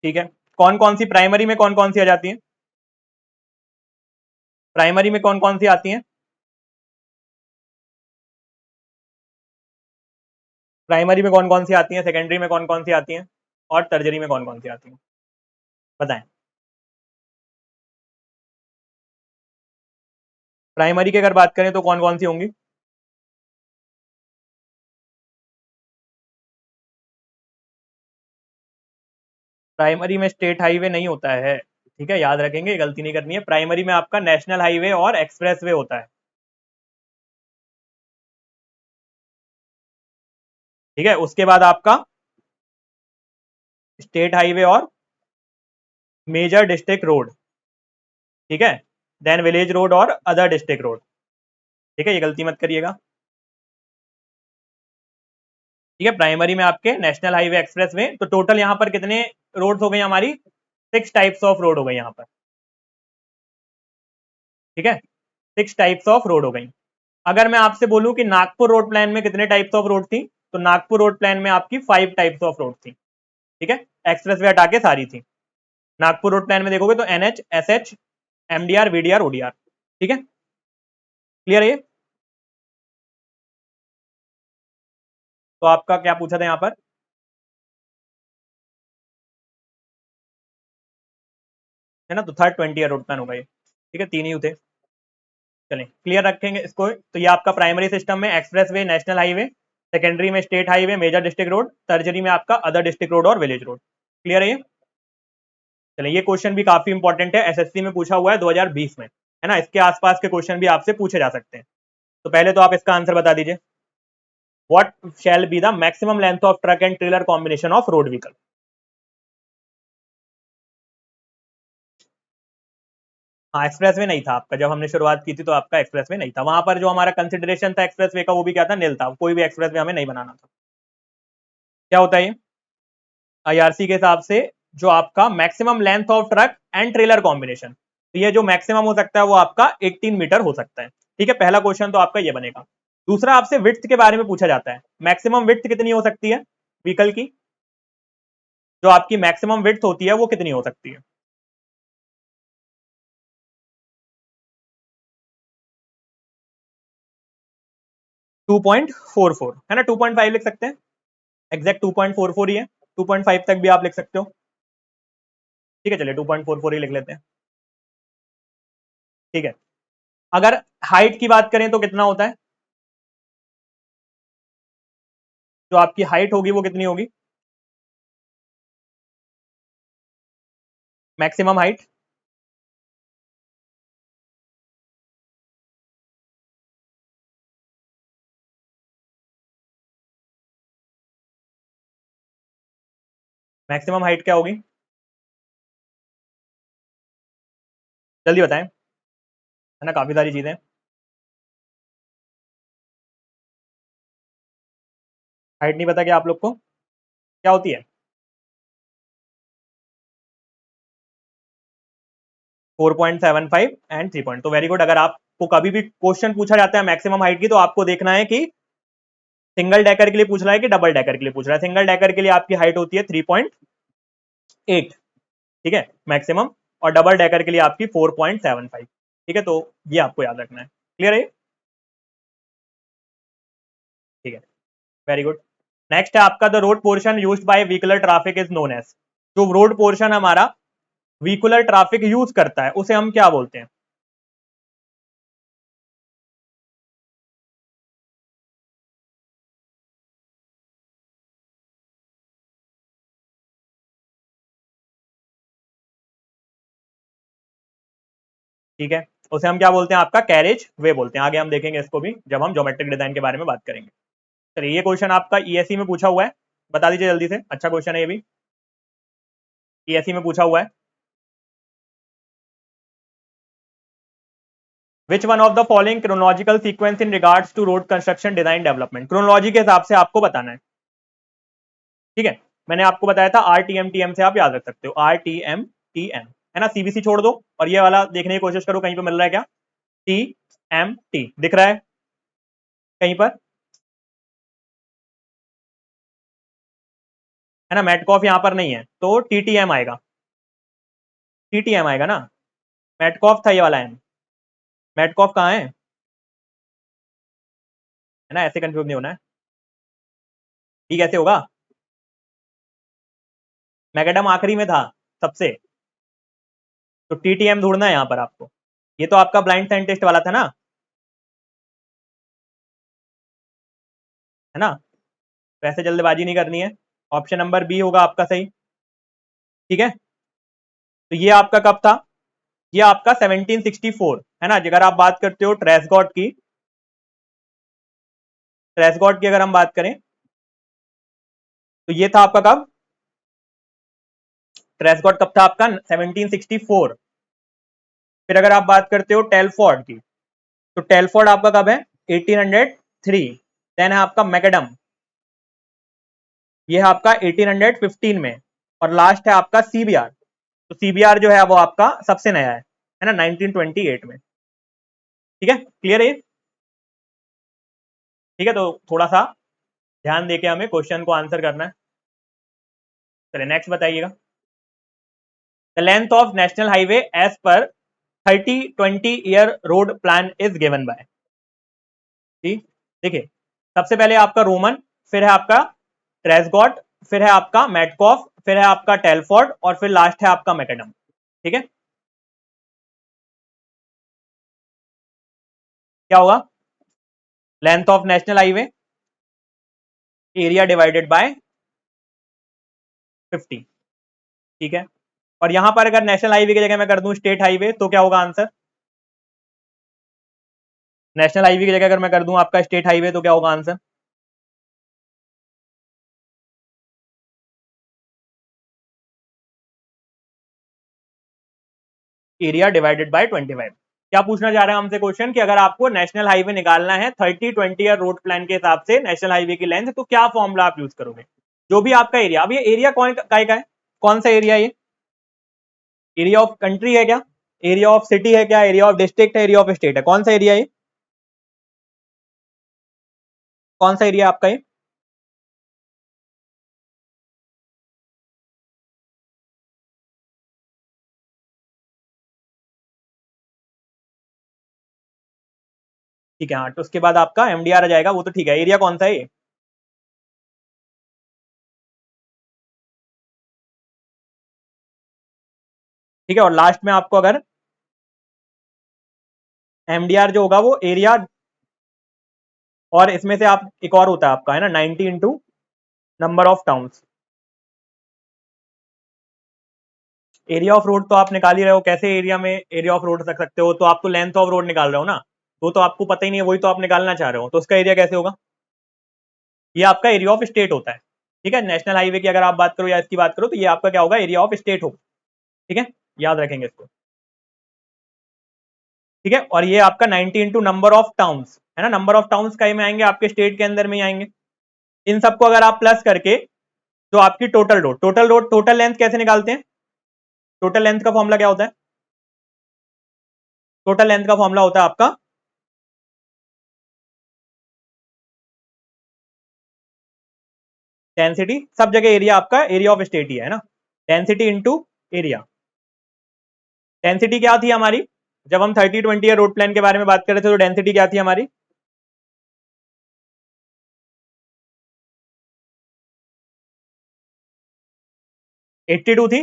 ठीक है, कौन कौन सी प्राइमरी में कौन कौन सी आ जाती है? प्राइमरी में कौन कौन सी आती हैं? प्राइमरी में कौन कौन सी आती हैं, सेकेंडरी में कौन कौन सी आती हैं, और टर्जरी में कौन कौन सी आती हैं? बताएं। प्राइमरी की अगर बात करें तो कौन कौन सी होंगी? प्राइमरी में स्टेट हाईवे नहीं होता है, ठीक है, याद रखेंगे, गलती नहीं करनी है। प्राइमरी में आपका नेशनल हाईवे और एक्सप्रेसवे होता है। ठीक है, उसके बाद आपका स्टेट हाईवे और मेजर डिस्ट्रिक्ट रोड। ठीक है, देन विलेज रोड और अदर डिस्ट्रिक्ट रोड। ठीक है, ये गलती मत करिएगा। ठीक है, प्राइमरी में आपके नेशनल हाईवे, एक्सप्रेस वे, तो टोटल यहाँ पर कितने रोड्स हो गई हमारी? 6 टाइप्स ऑफ रोड हो गई यहाँ पर। ठीक है, 6 टाइप्स ऑफ रोड हो गई। अगर मैं आपसे बोलूं कि नागपुर रोड प्लान में कितने टाइप्स ऑफ रोड थी, तो नागपुर रोड प्लान में आपकी 5 टाइप्स ऑफ रोड थी। ठीक है, एक्सप्रेस वे हटा के सारी थी। नागपुर रोड प्लान में देखोगे तो NH, SH, MDR, VDR, ODR। ठीक है, क्लियर है ये? तो आपका क्या पूछा था यहाँ पर? है ना, तो थर्ड 20 ईयर रोड प्लान होगा ये। ठीक है, 3 ही थे। चलें, क्लियर रखेंगे इसको। तो ये आपका प्राइमरी सिस्टम में express way, national highway, secondary में state highway, major district road, tertiary में आपका अदर डिस्ट्रिक्ट रोड और विलेज रोड। क्लियर है ये? चलिए, ये क्वेश्चन भी काफी इंपॉर्टेंट है, SSC में पूछा हुआ है 2020 में, है ना, इसके आसपास के क्वेश्चन भी आपसे पूछे जा सकते हैं। तो पहले तो आप इसका आंसर बता दीजिए। What shall be the maximum length of truck and trailer combination of road vehicle? हाँ, एक्सप्रेस वे नहीं था आपका, जब हमने शुरुआत की थी तो आपका एक्सप्रेस वे नहीं था। वहां पर जो हमारा कंसिडरेशन था एक्सप्रेस वे का, वो भी क्या था? नील था, कोई भी एक्सप्रेस वे हमें नहीं बनाना था। क्या होता है ये? IRC के हिसाब से जो आपका maximum length of truck and trailer combination, तो ये जो मैक्सिमम हो सकता है वो आपका 18 मीटर हो सकता है। ठीक है, पहला क्वेश्चन तो आपका ये बनेगा। दूसरा, आपसे विड्थ के बारे में पूछा जाता है, मैक्सिमम विड्थ कितनी हो सकती है व्हीकल की? जो आपकी मैक्सिमम विड्थ होती है वो कितनी हो सकती है? 2.44, है ना, 2.5 लिख सकते हैं, एग्जैक्ट 2.44 ही है। 2.5 तक भी आप लिख सकते हो। ठीक है, चलिए 2.44 ही लिख लेते हैं। ठीक है, अगर हाइट की बात करें तो कितना होता है? जो आपकी हाइट होगी वो कितनी होगी? Maximum height? मैक्सिमम हाइट क्या होगी? जल्दी बताएं, है ना, काफी सारी चीजें। हाइट नहीं पता क्या आप लोग को? क्या होती है? 4.75 एंड 3 पॉइंट, तो वेरी गुड। अगर आपको कभी भी क्वेश्चन पूछा जाता है मैक्सिमम हाइट की, तो आपको देखना है कि सिंगल डेकर के लिए पूछ रहा है कि डबल डेकर के लिए पूछ रहा है। सिंगल डेकर के लिए आपकी हाइट होती है 3.8, ठीक है, मैक्सिमम, और डबल डेकर के लिए आपकी 4.75। ठीक है, तो ये आपको याद रखना है। क्लियर है? ठीक है, वेरी गुड। नेक्स्ट है आपका, the road portion used by vehicular traffic is known as. जो रोड पोर्शन हमारा व्हीकुलर ट्रैफिक यूज करता है उसे हम क्या बोलते हैं? ठीक है, उसे हम क्या बोलते हैं? आपका कैरेज वे बोलते हैं। आगे हम देखेंगे इसको भी जब हम ज्योमेट्रिक डिजाइन के बारे में बात करेंगे। चलिए, ये क्वेश्चन आपका ESE में पूछा हुआ है, बता दीजिए जल्दी से, अच्छा क्वेश्चन है ये भी, ESE में पूछा हुआ है। Which one of the following chronological sequence in regards to road construction design development, chronology के हिसाब से आपको बताना है, ठीक है। मैंने आपको बताया था RTM TM से आप याद रख सकते हो, RTM TM, है ना। CBC छोड़ दो और ये वाला देखने की कोशिश करो कहीं पे मिल रहा है क्या, TMT दिख रहा है कहीं पर, है ना। मेटकॉफ यहाँ पर नहीं है तो TTM आएगा, TTM आएगा ना। मेटकॉफ था ये वाला एम, मेटकॉफ कहाँ है ना, ऐसे कंफ्यूज नहीं होना है। ठीक कैसे होगा, मैकेडम आखिरी में था सबसे, तो TTM ढूंढना है यहाँ पर आपको। ये तो आपका ब्लाइंड साइंटिस्ट वाला था ना, है ना। वैसे जल्दबाजी नहीं करनी है, ऑप्शन नंबर बी होगा आपका सही, ठीक है। तो ये आपका कब था, ये आपका 1764, है ना। अगर आप बात करते हो ट्रेसगॉट की अगर हम बात करें तो ये था आपका कब, ट्रेसगॉट कब था आपका 1764। फिर अगर आप बात करते हो टेलफोर्ड की, तो टेलफोर्ड आपका कब है 1803। देन है आपका मैकडम, ये है आपका 1815 में। और लास्ट है आपका CBR, तो CBR जो है वो आपका सबसे नया है ना, 1928 में। ठीक है, क्लियर है। ठीक है, तो थोड़ा सा ध्यान देके हमें क्वेश्चन को आंसर करना है। चलिए नेक्स्ट बताइएगा। The length of national highway as per 30-20 year road plan is given by, ठीक। देखिए, सबसे पहले आपका रोमन, फिर है आपका ट्रेसगॉट, फिर है आपका मेटकॉफ, फिर है आपका टेलफोर्ड और फिर लास्ट है आपका मैकडम, ठीक है। क्या होगा, length of national highway area divided by 50, ठीक है। और यहां पर अगर नेशनल हाईवे की जगह मैं कर दूं स्टेट हाईवे तो क्या होगा आंसर, नेशनल हाईवे की जगह अगर मैं कर दूं आपका स्टेट हाईवे तो क्या होगा आंसर। Area divided by 25। क्या पूछना चाह रहे हैं हमसे क्वेश्चन कि अगर आपको नेशनल हाईवे निकालना है 30-20 ईयर रोड प्लान के हिसाब से नेशनल हाईवे की लेंथ, तो क्या फॉर्मूला आप यूज करोगे। जो भी आपका एरिया, अब ये एरिया कौन का है, कौन सा एरिया, ये एरिया ऑफ कंट्री है क्या, एरिया ऑफ सिटी है क्या, एरिया ऑफ डिस्ट्रिक्ट है, एरिया ऑफ स्टेट है, कौन सा एरिया है, कौन सा एरिया आपका ये। ठीक है, हाँ, तो उसके बाद आपका MDR आ जाएगा, वो तो ठीक है। एरिया कौन सा है ये, ठीक है। और लास्ट में आपको अगर MDR जो होगा वो एरिया, और इसमें से आप एक और होता है आपका, है ना, 90 into number of towns. Area of road तो आप निकाल ही रहे हो, कैसे एरिया में एरिया ऑफ रोड रख सकते हो, तो आप तो लेंथ ऑफ रोड निकाल रहे हो ना, तो आपको पता ही नहीं है, वही तो आप निकालना चाह रहे हो, तो उसका एरिया कैसे होगा। ये आपका एरिया ऑफ स्टेट होता है, ठीक है। नेशनल हाईवे की अगर आप बात करो या इसकी बात करो तो ये आपका क्या होगा, एरिया ऑफ स्टेट होगा, ठीक है। याद रखेंगे इसको, ठीक है। और ये आपका 90 इंटू नंबर ऑफ टाउन्स, है ना, नंबर ऑफ टाउन्स कहीं में आएंगे, आपके स्टेट के अंदर में ही आएंगे। इन सबको अगर आप प्लस करके, तो आपकी टोटल लेंथ कैसे निकालते हैं, टोटल लेंथ का फॉर्मूला क्या होता है, टोटल लेंथ का फॉर्मूला होता है आपका डेंसिटी, सब जगह एरिया आपका एरिया ऑफ स्टेट ही है ना, डेंसिटी इंटू एरिया। डेंसिटी क्या थी हमारी, जब हम 30-20 ईयर रोड प्लान के बारे में बात कर रहे थे तो डेंसिटी क्या थी हमारी, 82 थी।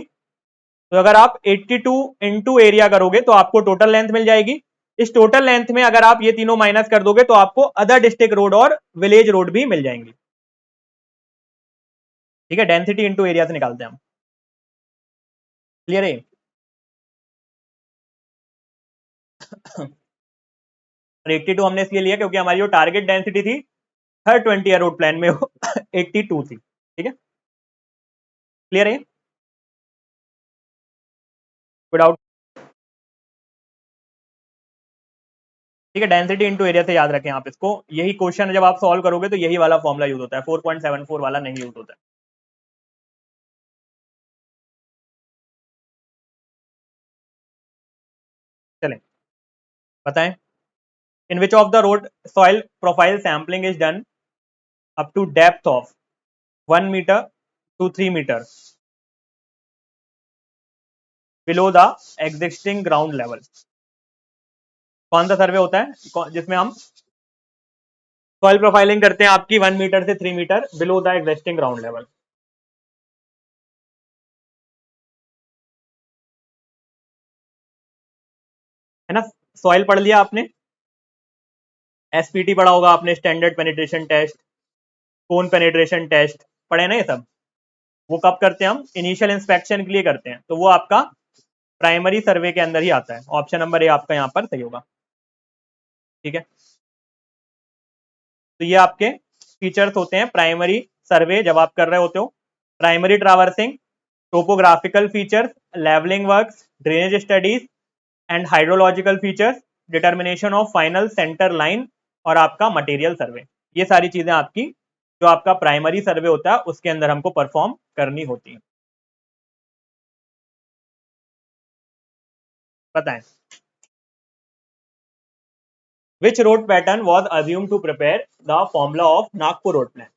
तो अगर आप 82 इंटू एरिया करोगे तो आपको टोटल लेंथ मिल जाएगी। इस टोटल लेंथ में अगर आप ये तीनों माइनस कर दोगे तो आपको अदर डिस्ट्रिक्ट रोड और विलेज रोड भी मिल जाएंगी, ठीक है। डेंसिटी इंटू एरिया से निकालते हैं हम, क्लियर है। और 82 हमने इसलिए लिया क्योंकि हमारी जो टारगेट डेंसिटी थी 30-20 ईयर रोड प्लान में वो 82 थी, ठीक है, क्लियर है विदाउट ठीक है, डेंसिटी इंटू एरिया से याद रखें आप इसको। यही क्वेश्चन जब आप सॉल्व करोगे तो यही वाला फॉर्मूला यूज होता है, 4.74 वाला नहीं यूज होता है। चलें, बताएं। In which of the road soil profile sampling is done up to depth of 1 metre to 3 metre below the existing ground level. कौन सा सर्वे होता है जिसमें हम सॉइल प्रोफाइलिंग करते हैं आपकी 1 मीटर से 3 metre below the existing ground level? है ना। सॉइल पढ़ लिया आपने, एसपीटी पढ़ा होगा आपने, स्टैंडर्ड पेनिट्रेशन टेस्ट, कोन पेनिट्रेशन टेस्ट पढ़े ना ये सब। वो कब करते हैं हम? इनिशियल इंस्पेक्शन के लिए करते हैं, तो वो आपका प्राइमरी सर्वे के अंदर ही आता है। ऑप्शन नंबर ए आपका यहाँ पर सही होगा। ठीक है, तो ये आपके फीचर्स होते हैं प्राइमरी सर्वे जब आप कर रहे होते हो। Primary traversing, topographical features, levelling works, drainage studies and hydrological features, determination of final centre line और आपका मटेरियल सर्वे। ये सारी चीजें आपकी जो आपका प्राइमरी सर्वे होता है उसके अंदर हमको परफॉर्म करनी होती है। बताएं, which road pattern was assumed to prepare the formula of Nagpur road plan?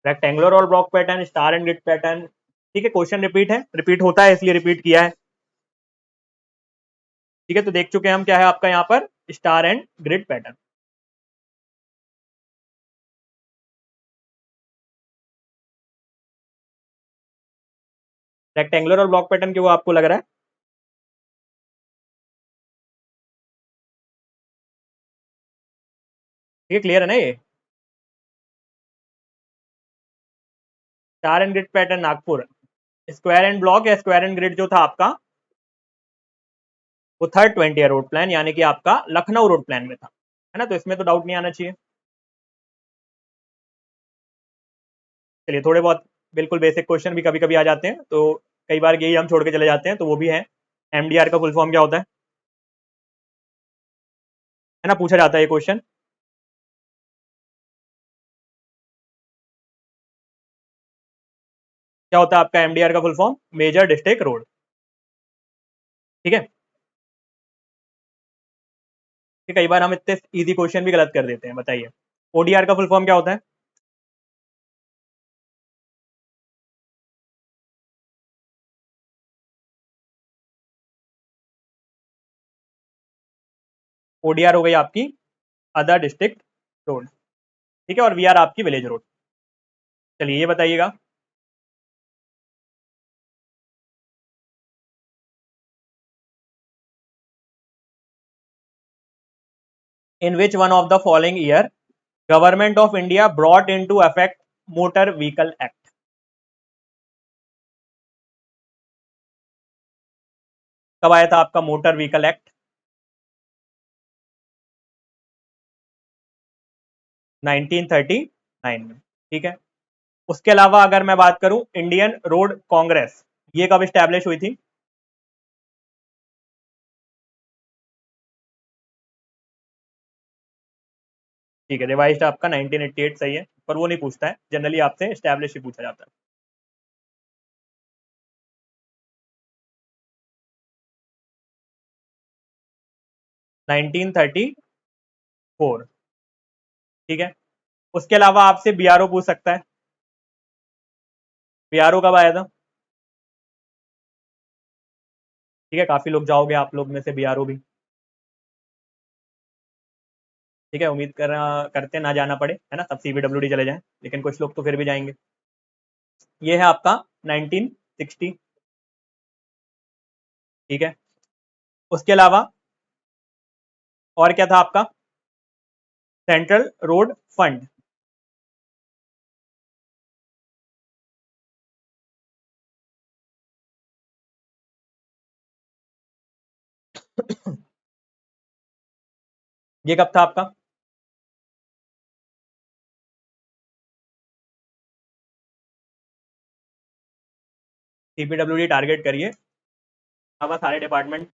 Rectangular और block pattern, star and grid pattern. ठीक है, क्वेश्चन रिपीट है, रिपीट होता है इसलिए रिपीट किया है। ठीक है, तो देख चुके हैं हम क्या है आपका यहाँ पर star and grid pattern. Rectangular और ब्लॉक पैटर्न क्यों आपको लग रहा है? ठीक है, क्लियर है ना ये? Star and grid pattern Nagpur, square and block या स्क्वायर एंड ग्रिड जो था आपका वो थर्ड 20 ईयर रोड प्लान यानी कि आपका लखनऊ रोड प्लान में था, है ना। तो इसमें तो डाउट नहीं आना चाहिए। चलिए, थोड़े बहुत बिल्कुल बेसिक क्वेश्चन भी कभी कभी आ जाते हैं, तो कई बार यही हम छोड़ के चले जाते हैं, तो वो भी है। एमडीआर का फुल फॉर्म क्या होता है ना, पूछा जाता है ये क्वेश्चन। क्या होता है आपका एमडीआर का full form? Major district road. ठीक है, कि कई बार हम इतने इजी क्वेश्चन भी गलत कर देते हैं। बताइए, ओडीआर का फुल फॉर्म क्या होता है? ओडीआर हो गई आपकी अदर डिस्ट्रिक्ट रोड। ठीक है, और वीआर आपकी विलेज रोड। चलिए, ये बताइएगा, in which one of the following year government of India brought into effect motor vehicle act? कब आया था आपका मोटर व्हीकल एक्ट? 1939 में। ठीक है, उसके अलावा अगर मैं बात करूं इंडियन रोड कांग्रेस, ये कब स्टैब्लिश हुई थी? ठीक है, रिवाइज्ड आपका 1988 सही है, पर वो नहीं पूछता है, जनरली आपसे स्टैब्लिश ही पूछा जाता है। 1934। ठीक है, उसके अलावा आपसे बीआरओ पूछ सकता है। बीआरओ कब आया था? ठीक है, काफी लोग जाओगे आप लोग में से बीआरओ भी। ठीक है, उम्मीद करते ना जाना पड़े, है ना, सब सीबीडब्ल्यूडी चले जाएं, लेकिन कुछ लोग तो फिर भी जाएंगे। ये है आपका 1960। ठीक है, उसके अलावा और क्या था आपका? Central road fund. ये कब था आपका? सीपीडब्ल्यूडी टारगेट करिए, अब सारे डिपार्टमेंट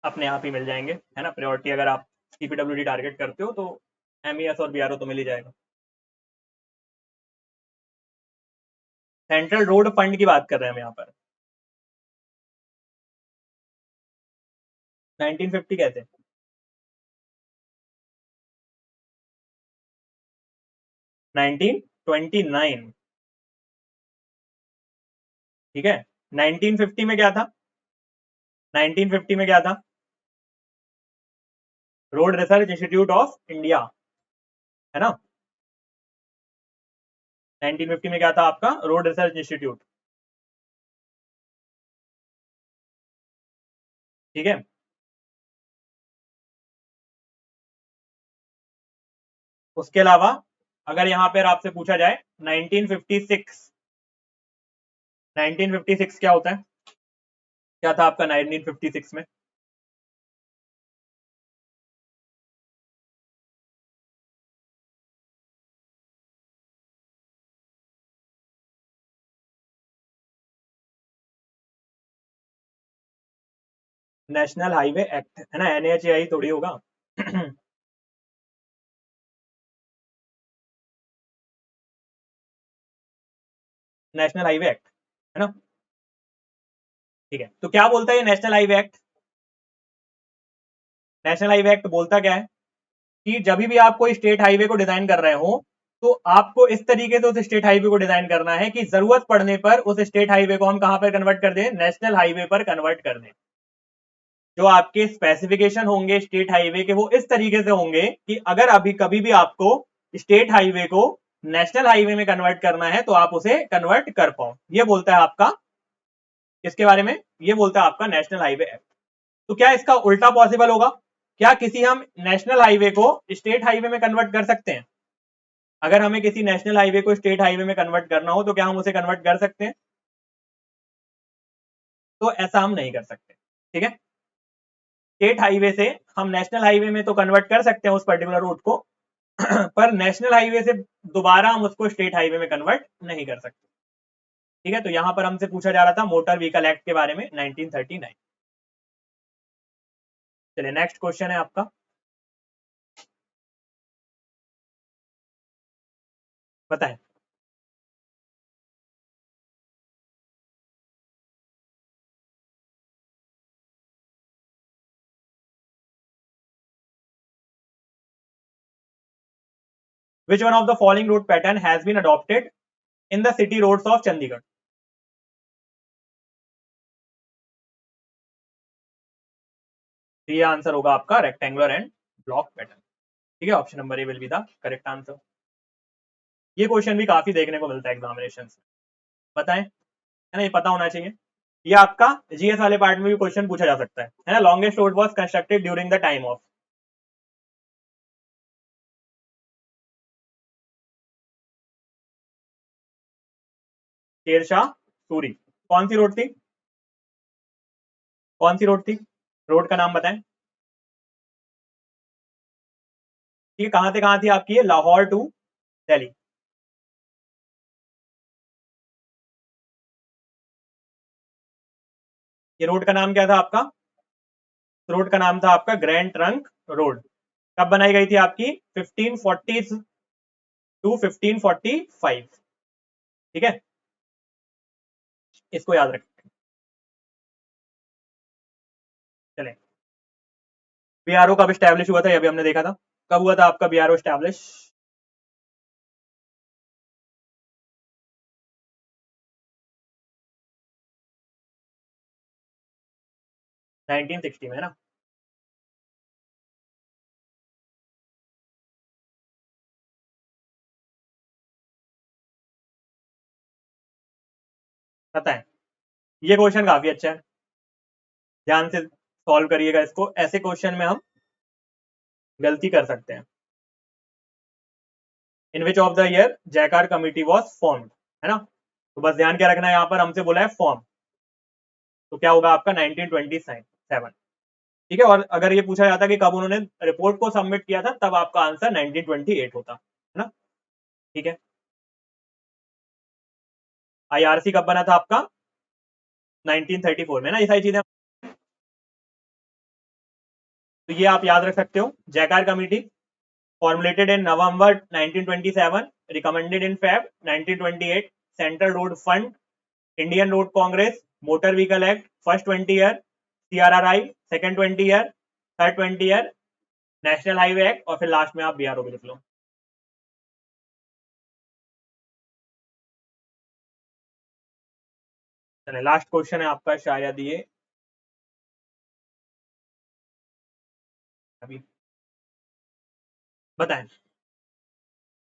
अपने आप ही मिल जाएंगे, है ना। प्रायोरिटी अगर आप सीपीडब्ल्यूडी टारगेट करते हो तो एमईएस और बीआरओ तो मिल ही जाएगा। सेंट्रल रोड फंड की बात कर रहे हैं हम यहाँ पर। 1950 कैसे? 1929। ठीक है। 1950 में क्या था? 1950 में क्या था? Road research institute of India, है ना। 1950 में क्या था आपका? Road research institute. ठीक है। उसके अलावा अगर यहाँ पर आपसे पूछा जाए 1956, 1956 क्या होता है? क्या था आपका 1956 में? नेशनल हाईवे एक्ट, है ना। एनएचएआई थोड़ी होगा। नेशनल हाईवे एक्ट, है ना। ठीक है, तो क्या बोलता है ये national highway act? National highway act बोलता क्या है कि जब भी आप कोई स्टेट हाईवे को डिजाइन कर रहे हो तो आपको इस तरीके से उस स्टेट हाईवे को डिजाइन करना है कि जरूरत पड़ने पर उस स्टेट हाईवे को हम कहां पर कन्वर्ट कर दें? नेशनल हाईवे पर कन्वर्ट कर दें। जो आपके स्पेसिफिकेशन होंगे स्टेट हाईवे के वो इस तरीके से होंगे कि अगर अभी कभी भी आपको स्टेट हाईवे को नेशनल हाईवे में कन्वर्ट करना है तो आप उसे कन्वर्ट कर पाओ। ये बोलता है आपका, किसके बारे में? ये बोलता है आपका नेशनल हाईवे एक्ट। तो क्या इसका उल्टा पॉसिबल होगा? क्या किसी हम नेशनल हाईवे को स्टेट हाईवे में कन्वर्ट कर सकते हैं? अगर हमें किसी नेशनल हाईवे को स्टेट हाईवे में कन्वर्ट करना हो तो क्या हम उसे कन्वर्ट कर सकते हैं? तो ऐसा हम नहीं कर सकते। ठीक है। स्टेट हाईवे से हम नेशनल हाईवे में तो कन्वर्ट कर सकते हैं उस पर्टिकुलर रूट को, पर नेशनल हाईवे से दोबारा हम उसको स्टेट हाईवे में कन्वर्ट नहीं कर सकते। ठीक है, तो यहां पर हमसे पूछा जा रहा था मोटर व्हीकल एक्ट के बारे में 1939। चलिए नेक्स्ट क्वेश्चन है आपका, बताएं। Which one of the following route pattern has been adopted in the city roads of Chandigarh? ये आंसर होगा आपका रेक्टेंगुलर एंड ब्लॉक पैटर्न। ठीक है, option number A will be the correct answer. ये question भी काफी देखने को मिलता है एग्जामिनेशन में। बताएं, है ना, ये पता होना चाहिए। ये आपका जीएस वाले पार्ट में भी क्वेश्चन पूछा जा सकता है ना। Longest road was constructed during the time of? Sher Shah Suri. कौन सी रोड थी? कौन सी रोड थी? रोड का नाम बताएं। ठीक है, कहां से कहां थी आपकी? ये लाहौर टू दिल्ली। ये रोड का नाम क्या था आपका? रोड का नाम था आपका ग्रैंड ट्रंक रोड। कब बनाई गई थी आपकी? 1540 टू 1545। ठीक है, इसको याद रखें। चलें, बीआरओ कब स्टैब्लिश हुआ था? ये भी हमने देखा था। कब हुआ था आपका बीआरओ स्टैब्लिश? 1960 में, है ना। पता है, ये क्वेश्चन काफी अच्छा है, ध्यान से सॉल्व करिएगा इसको। ऐसे क्वेश्चन में हम गलती कर सकते हैं। इन विच ऑफ द ईयर जयकार कमिटी वॉज फॉर्म्ड, है ना। तो बस ध्यान क्या रखना है, यहाँ पर हमसे बोला है फॉर्म, तो क्या होगा आपका 1927। ठीक है, और अगर ये पूछा जाता कि कब उन्होंने रिपोर्ट को सबमिट किया था तब आपका आंसर 1928 होता, है ना। ठीक है, आईआरसी कब बना था आपका? 1934 में ना, ये सारी चीजें तो ये आप याद रख सकते हो। Jacquard committee formulated in November 1927, recommended in Feb 1928, Central Road Fund, Indian Road Congress, Motor Vehicle Act, first 20 year, CRRI, second 20 year, third 20 year, national highway act, और फिर लास्ट में आप बीआरओ भी लिख लो। चले लास्ट क्वेश्चन है आपका, शायद ये अभी बताएं।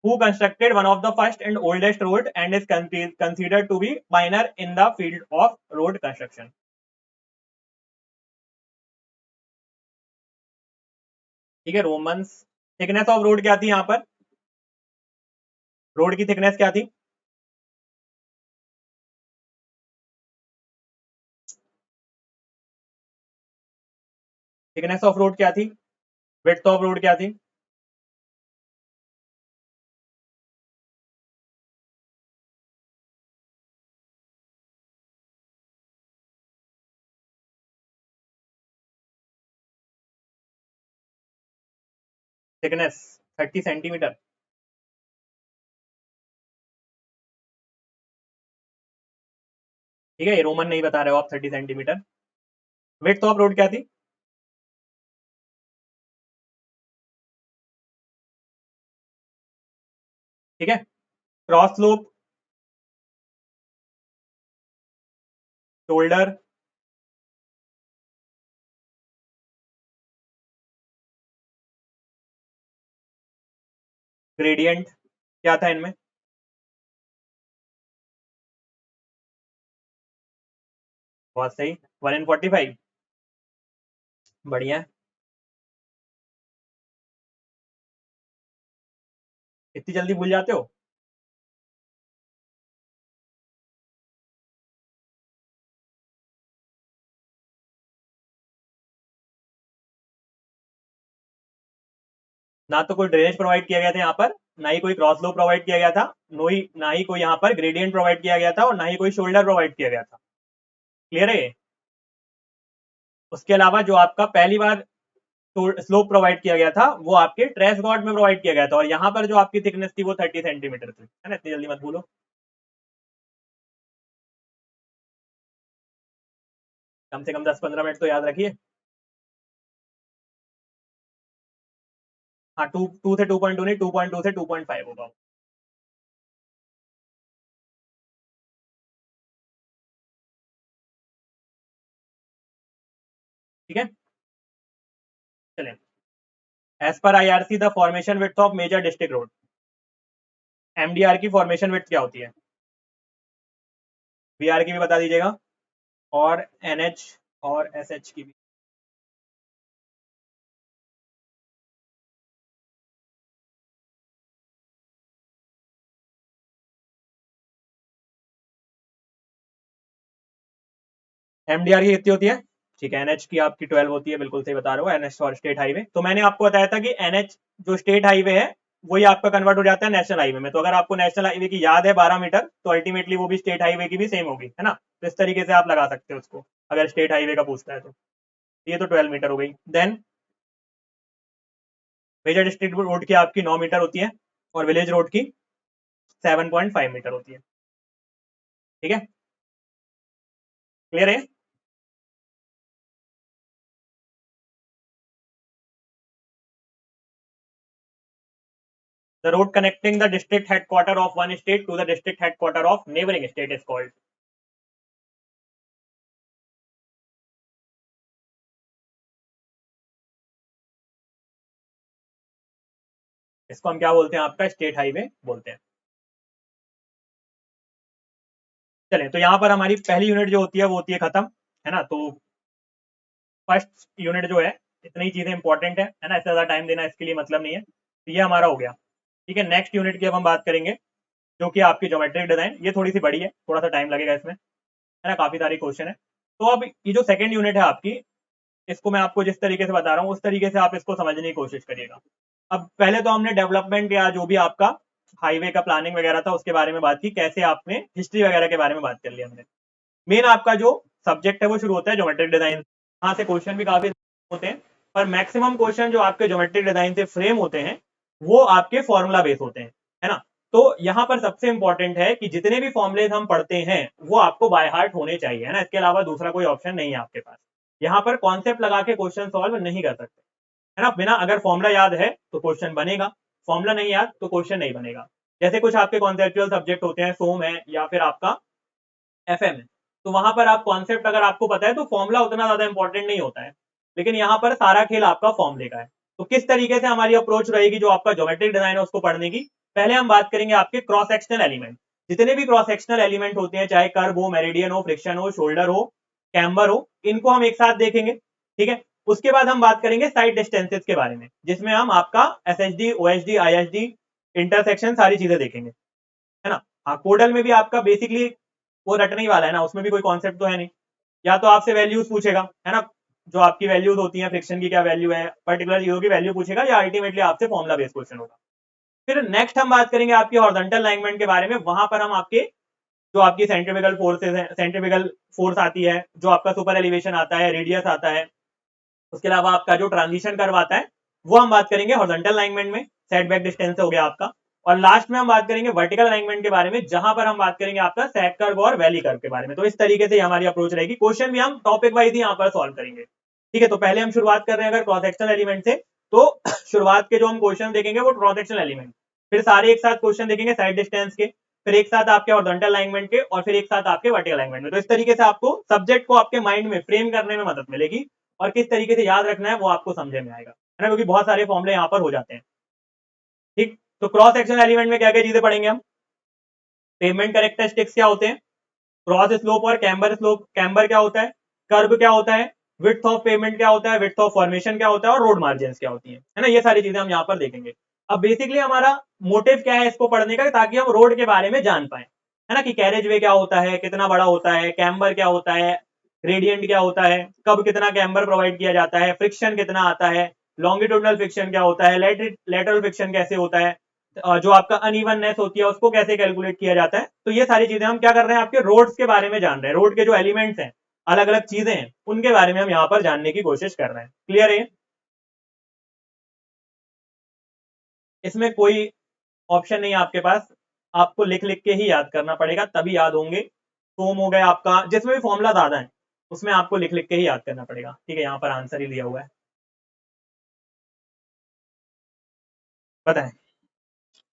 Who constructed one of the first and oldest road and is considered to be pioneer in the field of road construction? ठीक है, रोमन्स। थिकनेस ऑफ रोड क्या थी यहाँ पर? रोड की थिकनेस क्या थी? थिकनेस ऑफ रोड क्या थी? विड्थ ऑफ रोड क्या थी? Thickness 30 centimetre. ठीक है, ये रोमन नहीं बता रहे हो आप 30 सेंटीमीटर। विड्थ ऑफ रोड क्या थी? ठीक है, क्रॉस स्लोप, शोल्डर, ग्रेडियंट क्या था इनमें? बहुत सही, 1/45। बढ़िया। इतनी जल्दी भूल जाते हो? ना तो कोई ड्रेनेज प्रोवाइड किया गया था यहाँ पर, ना ही कोई क्रॉस स्लोप प्रोवाइड किया गया था, ना ही कोई यहाँ पर ग्रेडियंट प्रोवाइड किया गया था, और ना ही कोई शोल्डर प्रोवाइड किया गया था। क्लियर है ये? उसके अलावा जो आपका पहली बार स्लोप प्रोवाइड किया गया था वो आपके ट्रेस गॉड में प्रोवाइड किया गया था, और यहाँ पर जो आपकी थिकनेस थी वो 30 सेंटीमीटर थी, है ना? इतनी जल्दी मत भूलो। कम से कम 10-15 मिनट तो याद रखिए। हाँ, 2 से 2.2 नहीं, 2.2 से 2.5 होगा। ठीक है, चलें। As per IRC the formation width of major district road, MDR की फॉर्मेशन विड्थ क्या होती है? बीआर की भी बता दीजिएगा, और एनएच और एसएच की भी। एमडीआर की कितनी होती है? ठीक है, एनएच की आपकी 12 होती है, बिल्कुल सही बता रहे हो, एनएच और स्टेट हाईवे। तो मैंने आपको बताया था कि एनएच जो स्टेट हाईवे है वही आपका कन्वर्ट हो जाता है नेशनल हाईवे में। तो अगर आपको नेशनल हाईवे की याद है 12 मीटर, तो अल्टीमेटली वो भी स्टेट हाईवे की भी सेम होगी, है ना? तो इस तरीके से आप लगा सकते हो उसको, अगर स्टेट हाईवे का पूछता है तो। ये तो 12 मीटर हो गई। देन मेजर डिस्ट्रिक्ट रोड की आपकी 9 मीटर होती है, और विलेज रोड की 7.5 मीटर होती है। ठीक है, क्लियर है? The road connecting the district headquarter of one state to the district headquarter of neighboring state is called. इसको हम क्या बोलते हैं? आपका स्टेट हाईवे बोलते हैं। चलें, तो यहाँ पर हमारी पहली यूनिट जो होती है वो होती है खत्म, है ना? तो फर्स्ट यूनिट जो है, इतनी चीजें इंपॉर्टेंट है ना? इससे ज्यादा टाइम देना इसके लिए मतलब नहीं है। तो ये हमारा हो गया। ठीक है, नेक्स्ट यूनिट की अब हम बात करेंगे, जो कि आपकी ज्योमेट्रिक डिजाइन। ये थोड़ी सी बड़ी है, थोड़ा सा टाइम लगेगा इसमें, है ना? काफी सारी क्वेश्चन है। तो अब ये जो सेकंड यूनिट है आपकी, इसको मैं आपको जिस तरीके से बता रहा हूँ उस तरीके से आप इसको समझने की कोशिश करिएगा। अब पहले तो हमने डेवलपमेंट या जो भी आपका हाईवे का प्लानिंग वगैरह था उसके बारे में बात की, कैसे आपने हिस्ट्री वगैरह के बारे में बात कर ली हमने। मेन आपका जो सब्जेक्ट है वो शुरू होता है ज्योमेट्रिक डिजाइन। यहाँ से क्वेश्चन भी काफी होते हैं, पर मैक्सिमम क्वेश्चन जो आपके ज्योमेट्रिक डिजाइन से फ्रेम होते हैं वो आपके फॉर्मूला बेस होते हैं, है ना। तो यहाँ पर सबसे इंपॉर्टेंट है कि जितने भी फॉर्मुलेज हम पढ़ते हैं वो आपको बाय हार्ट होने चाहिए, है ना, इसके अलावा दूसरा कोई ऑप्शन नहीं है आपके पास। यहाँ पर कॉन्सेप्ट लगा के क्वेश्चन सॉल्व नहीं कर सकते, है ना। बिना अगर फॉर्मुला याद है तो क्वेश्चन बनेगा, फॉर्मुला नहीं याद तो क्वेश्चन नहीं बनेगा। जैसे कुछ आपके कॉन्सेप्चुअल सब्जेक्ट होते हैं, सोम है या फिर आपका एफएम है, तो वहां पर आप कॉन्सेप्ट अगर आपको पता है तो फॉर्मुला उतना ज्यादा इंपॉर्टेंट नहीं होता है, लेकिन यहाँ पर सारा खेल आपका फॉर्मुले का है। तो किस तरीके से हमारी अप्रोच रहेगी जो आपका ज्योमेट्रिक डिजाइन है उसको पढ़ने की, पहले हम बात करेंगे आपके क्रॉस सेक्शनल एलिमेंट। जितने भी क्रॉस सेक्शनल एलिमेंट होते हैं, चाहे कर्व हो, मेरिडियन हो, फ्रिक्शन हो, शोल्डर हो, कैम्बर हो, इनको हम एक साथ देखेंगे, ठीक है। उसके बाद हम बात करेंगे साइड डिस्टेंसेस के बारे में, जिसमें हम आपका एसएचडी, ओएचडी, आईएचडी, इंटरसेक्शन सारी चीजें देखेंगे, है ना। हाँ, कोडल में भी आपका बेसिकली वो रटने ही वाला है ना, उसमें भी कोई कॉन्सेप्ट तो है नहीं। या तो आपसे वैल्यूज पूछेगा, है ना, जो आपकी वैल्यूज होती हैं, फ्रिक्शन की क्या वैल्यू है, पर्टिकुलर चीजों की वैल्यू पूछेगा, या अल्टीमेटली आपसे फॉर्मुला बेस्ड क्वेश्चन होगा। फिर नेक्स्ट हम बात करेंगे आपकी हॉरिजॉन्टल अलाइनमेंट के बारे में। वहां पर हम आपके जो आपकी सेंट्रीफ्यूगल फोर्सेज है, सेंट्रीफ्यूगल फोर्स आती है, जो आपका सुपर एलिवेशन आता है, रेडियस आता है, उसके अलावा आपका जो ट्रांजिशन कर्व आता है वो हम बात करेंगे हॉरिजॉन्टल अलाइनमेंट में, सेटबैक डिस्टेंस हो गया आपका। और लास्ट में हम बात करेंगे वर्टिकल अलाइनमेंट के बारे में, जहां पर हम बात करेंगे आपका सैग कर्व और वैली कर्व के बारे में। तो इस तरीके से हमारी अप्रोच रहेगी, क्वेश्चन भी हम टॉपिक वाइज ही यहाँ पर सॉल्व करेंगे, ठीक है। तो पहले हम शुरुआत कर रहे हैं अगर क्रॉस सेक्शनल एलिमेंट से, तो शुरुआत के जो हम क्वेश्चन देखेंगे वो क्रॉस सेक्शनल एलिमेंट, फिर सारे एक साथ क्वेश्चन देखेंगे साइड डिस्टेंस के, फिर एक साथ आपके हॉरिजॉन्टल अलाइनमेंट के, और फिर एक साथ आपके वर्टिकल अलाइनमेंट में। तो इस तरीके से आपको सब्जेक्ट को आपके माइंड में फ्रेम करने में मदद मिलेगी, और किस तरीके से याद रखना है वो आपको समझे में आएगा, है ना, क्योंकि बहुत सारे फॉर्मुले यहाँ पर हो जाते हैं, ठीक। तो क्रॉस सेक्शन एलिमेंट में क्या क्या चीजें पढ़ेंगे हम, पेमेंट कैरेक्टरिस्टिक्स क्या होते हैं, क्रॉस स्लोप और कैम्बर स्लोप, कैम्बर क्या होता है, कर्व क्या होता है, विड्थ ऑफ पेमेंट क्या होता है, विड्थ ऑफ फॉर्मेशन क्या होता है, और रोड मार्जिन क्या होती है ना, ये सारी चीजें हम यहाँ पर देखेंगे। अब बेसिकली हमारा मोटिव क्या है इसको पढ़ने का, ताकि हम रोड के बारे में जान पाए, है ना, कि कैरेज वे क्या होता है, कितना बड़ा होता है, कैम्बर क्या होता है, ग्रेडियंट क्या होता है, कब कितना कैम्बर प्रोवाइड किया जाता है, फ्रिक्शन कितना आता है, लॉन्गिट्यूडनल फ्रिक्शन क्या होता है, लेटरल फ्रिक्शन कैसे होता है, जो आपका अनइवननेस होती है उसको कैसे कैलकुलेट किया जाता है। तो ये सारी चीजें हम क्या कर रहे हैं, आपके रोड्स के बारे में जान रहे हैं, रोड के जो एलिमेंट्स हैं, अलग अलग चीजें हैं, उनके बारे में हम यहाँ पर जानने की कोशिश कर रहे हैं। क्लियर है? इसमें कोई ऑप्शन नहीं है आपके पास, आपको लिख लिख के ही याद करना पड़ेगा तभी याद होंगे। सोम हो गया आपका, जिसमें भी फॉर्मुला ज्यादा है उसमें आपको लिख लिख के ही याद करना पड़ेगा, ठीक है। यहाँ पर आंसर ही दिया हुआ है, बताएं,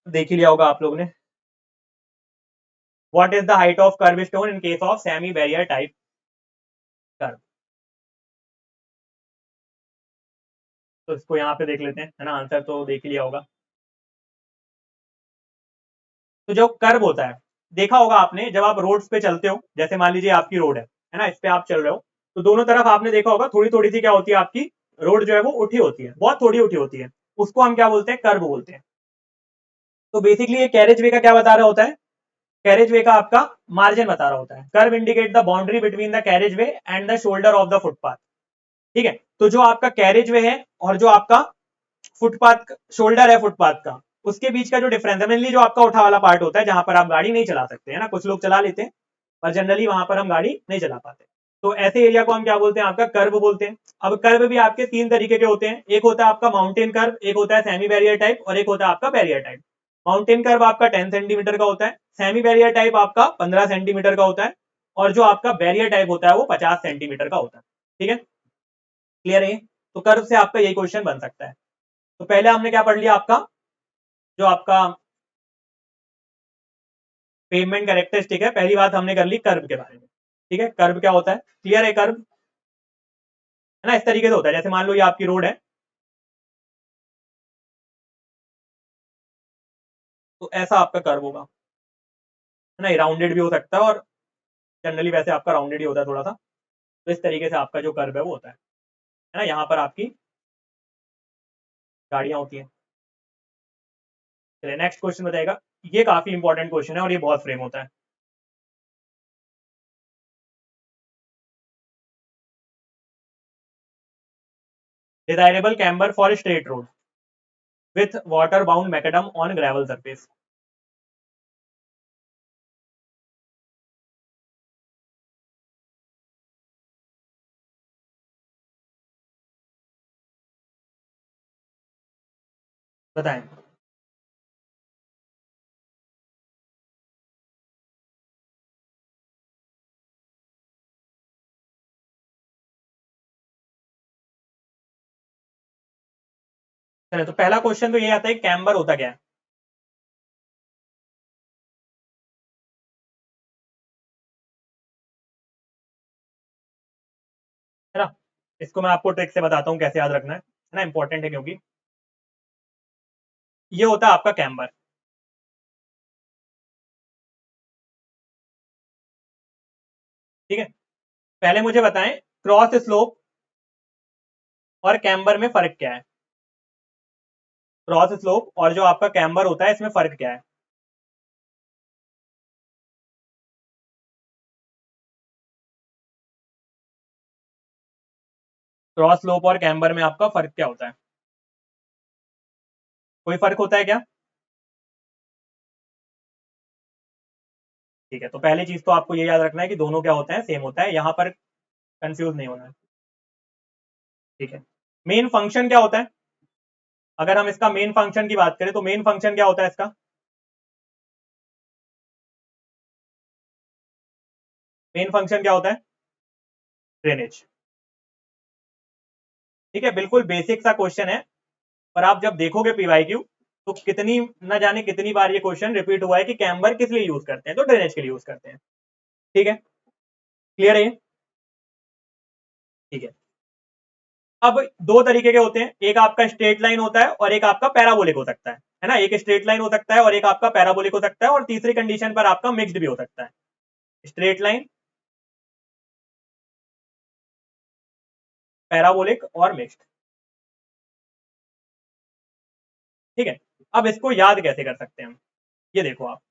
देख ही लिया होगा आप लोगों ने। What is the height of curve stone in case of semi barrier type curve. तो इसको यहाँ पे देख लेते हैं, है ना, आंसर तो देख ही लिया होगा। तो जो कर्व होता है, देखा होगा आपने जब आप रोड्स पे चलते हो, जैसे मान लीजिए आपकी रोड है ना, इस पे आप चल रहे हो, तो दोनों तरफ आपने देखा होगा थोड़ी थोड़ी सी क्या होती है, आपकी रोड जो है वो उठी होती है, बहुत थोड़ी उठी होती है, उसको हम क्या बोलते हैं, कर्व बोलते हैं। तो बेसिकली ये कैरेज वे का क्या बता रहा होता है, कैरेज वे का आपका मार्जिन बता रहा होता है। Curve indicate the boundary between the carriage way and the shoulder of the footpath, ठीक है। तो जो आपका कैरेज वे है और जो आपका फुटपाथ शोल्डर है फुटपाथ का, उसके बीच का जो डिफरेंस है, मेनली जो आपका उठा वाला पार्ट होता है जहां पर आप गाड़ी नहीं चला सकते, है ना, कुछ लोग चला लेते हैं पर जनरली वहां पर हम गाड़ी नहीं चला पाते, तो ऐसे एरिया को हम क्या बोलते हैं, आपका कर्व बोलते हैं। अब कर्व भी आपके तीन तरीके के होते हैं, एक होता है आपका माउंटेन कर्व, एक होता है सेमी बैरियर टाइप, और एक होता है आपका बैरियर टाइप। माउंटेन कर्व आपका 10 सेंटीमीटर का होता है, सेमी बैरियर टाइप आपका 15 सेंटीमीटर का होता है, और जो आपका बैरियर टाइप होता है वो 50 सेंटीमीटर का होता है, ठीक है। क्लियर है? तो कर्व से आपका यही क्वेश्चन बन सकता है। तो पहले हमने क्या पढ़ लिया, आपका जो आपका पेमेंट कैरेक्टरिस्टिक है, पहली बात हमने कर ली कर्व के बारे में, ठीक है। कर्व क्या होता है, क्लियर है, कर्व, है ना, इस तरीके से होता है, जैसे मान लो ये आपकी रोड है, तो ऐसा आपका कर्व होगा, है ना, राउंडेड भी हो सकता है, और जनरली वैसे आपका राउंडेड ही होता है थोड़ा सा। तो इस तरीके से आपका जो कर्व है वो होता है ना, यहाँ पर आपकी गाड़ियां होती हैं। चलिए नेक्स्ट क्वेश्चन बताएगा, ये काफी इंपॉर्टेंट क्वेश्चन है और ये बहुत फ्रेम होता है। Desirable camber for straight road with water bound macadam on gravel surface. बताएं। चले, तो पहला क्वेश्चन तो ये आता है कैम्बर होता क्या है ना। इसको मैं आपको ट्रिक से बताता हूँ कैसे याद रखना है ना, इंपॉर्टेंट है क्योंकि ये होता है आपका कैम्बर। ठीक है, पहले मुझे बताएं क्रॉस स्लोप और कैम्बर में फर्क क्या है। क्रॉस स्लोप और जो आपका कैम्बर होता है इसमें फर्क क्या है। क्रॉस स्लोप और कैम्बर में आपका फर्क क्या होता है, कोई फर्क होता है क्या। ठीक है, तो पहली चीज तो आपको ये याद रखना है कि दोनों क्या होता है, सेम होता है, यहां पर कंफ्यूज नहीं होना है। ठीक है, मेन फंक्शन क्या होता है, अगर हम इसका मेन फंक्शन की बात करें तो मेन फंक्शन क्या होता है इसका। मेन फंक्शन क्या होता है, ड्रेनेज। ठीक है, बिल्कुल बेसिक सा क्वेश्चन है, पर आप जब देखोगे पीवाईक्यू तो कितनी न जाने कितनी बार ये क्वेश्चन रिपीट हुआ है कि कैम्बर किस लिए यूज करते हैं, तो ड्रेनेज के लिए यूज करते हैं। ठीक है, क्लियर है ये। ठीक है, अब दो तरीके के होते हैं, एक आपका स्ट्रेट लाइन होता है और एक आपका पैराबोलिक हो सकता है ना। एक स्ट्रेट लाइन हो सकता है और एक आपका पैराबोलिक हो सकता है, और तीसरी कंडीशन पर आपका मिक्स्ड भी हो सकता है, स्ट्रेट लाइन, पैराबोलिक और मिक्स्ड। ठीक है, अब इसको याद कैसे कर सकते हैं हम, ये देखो आप,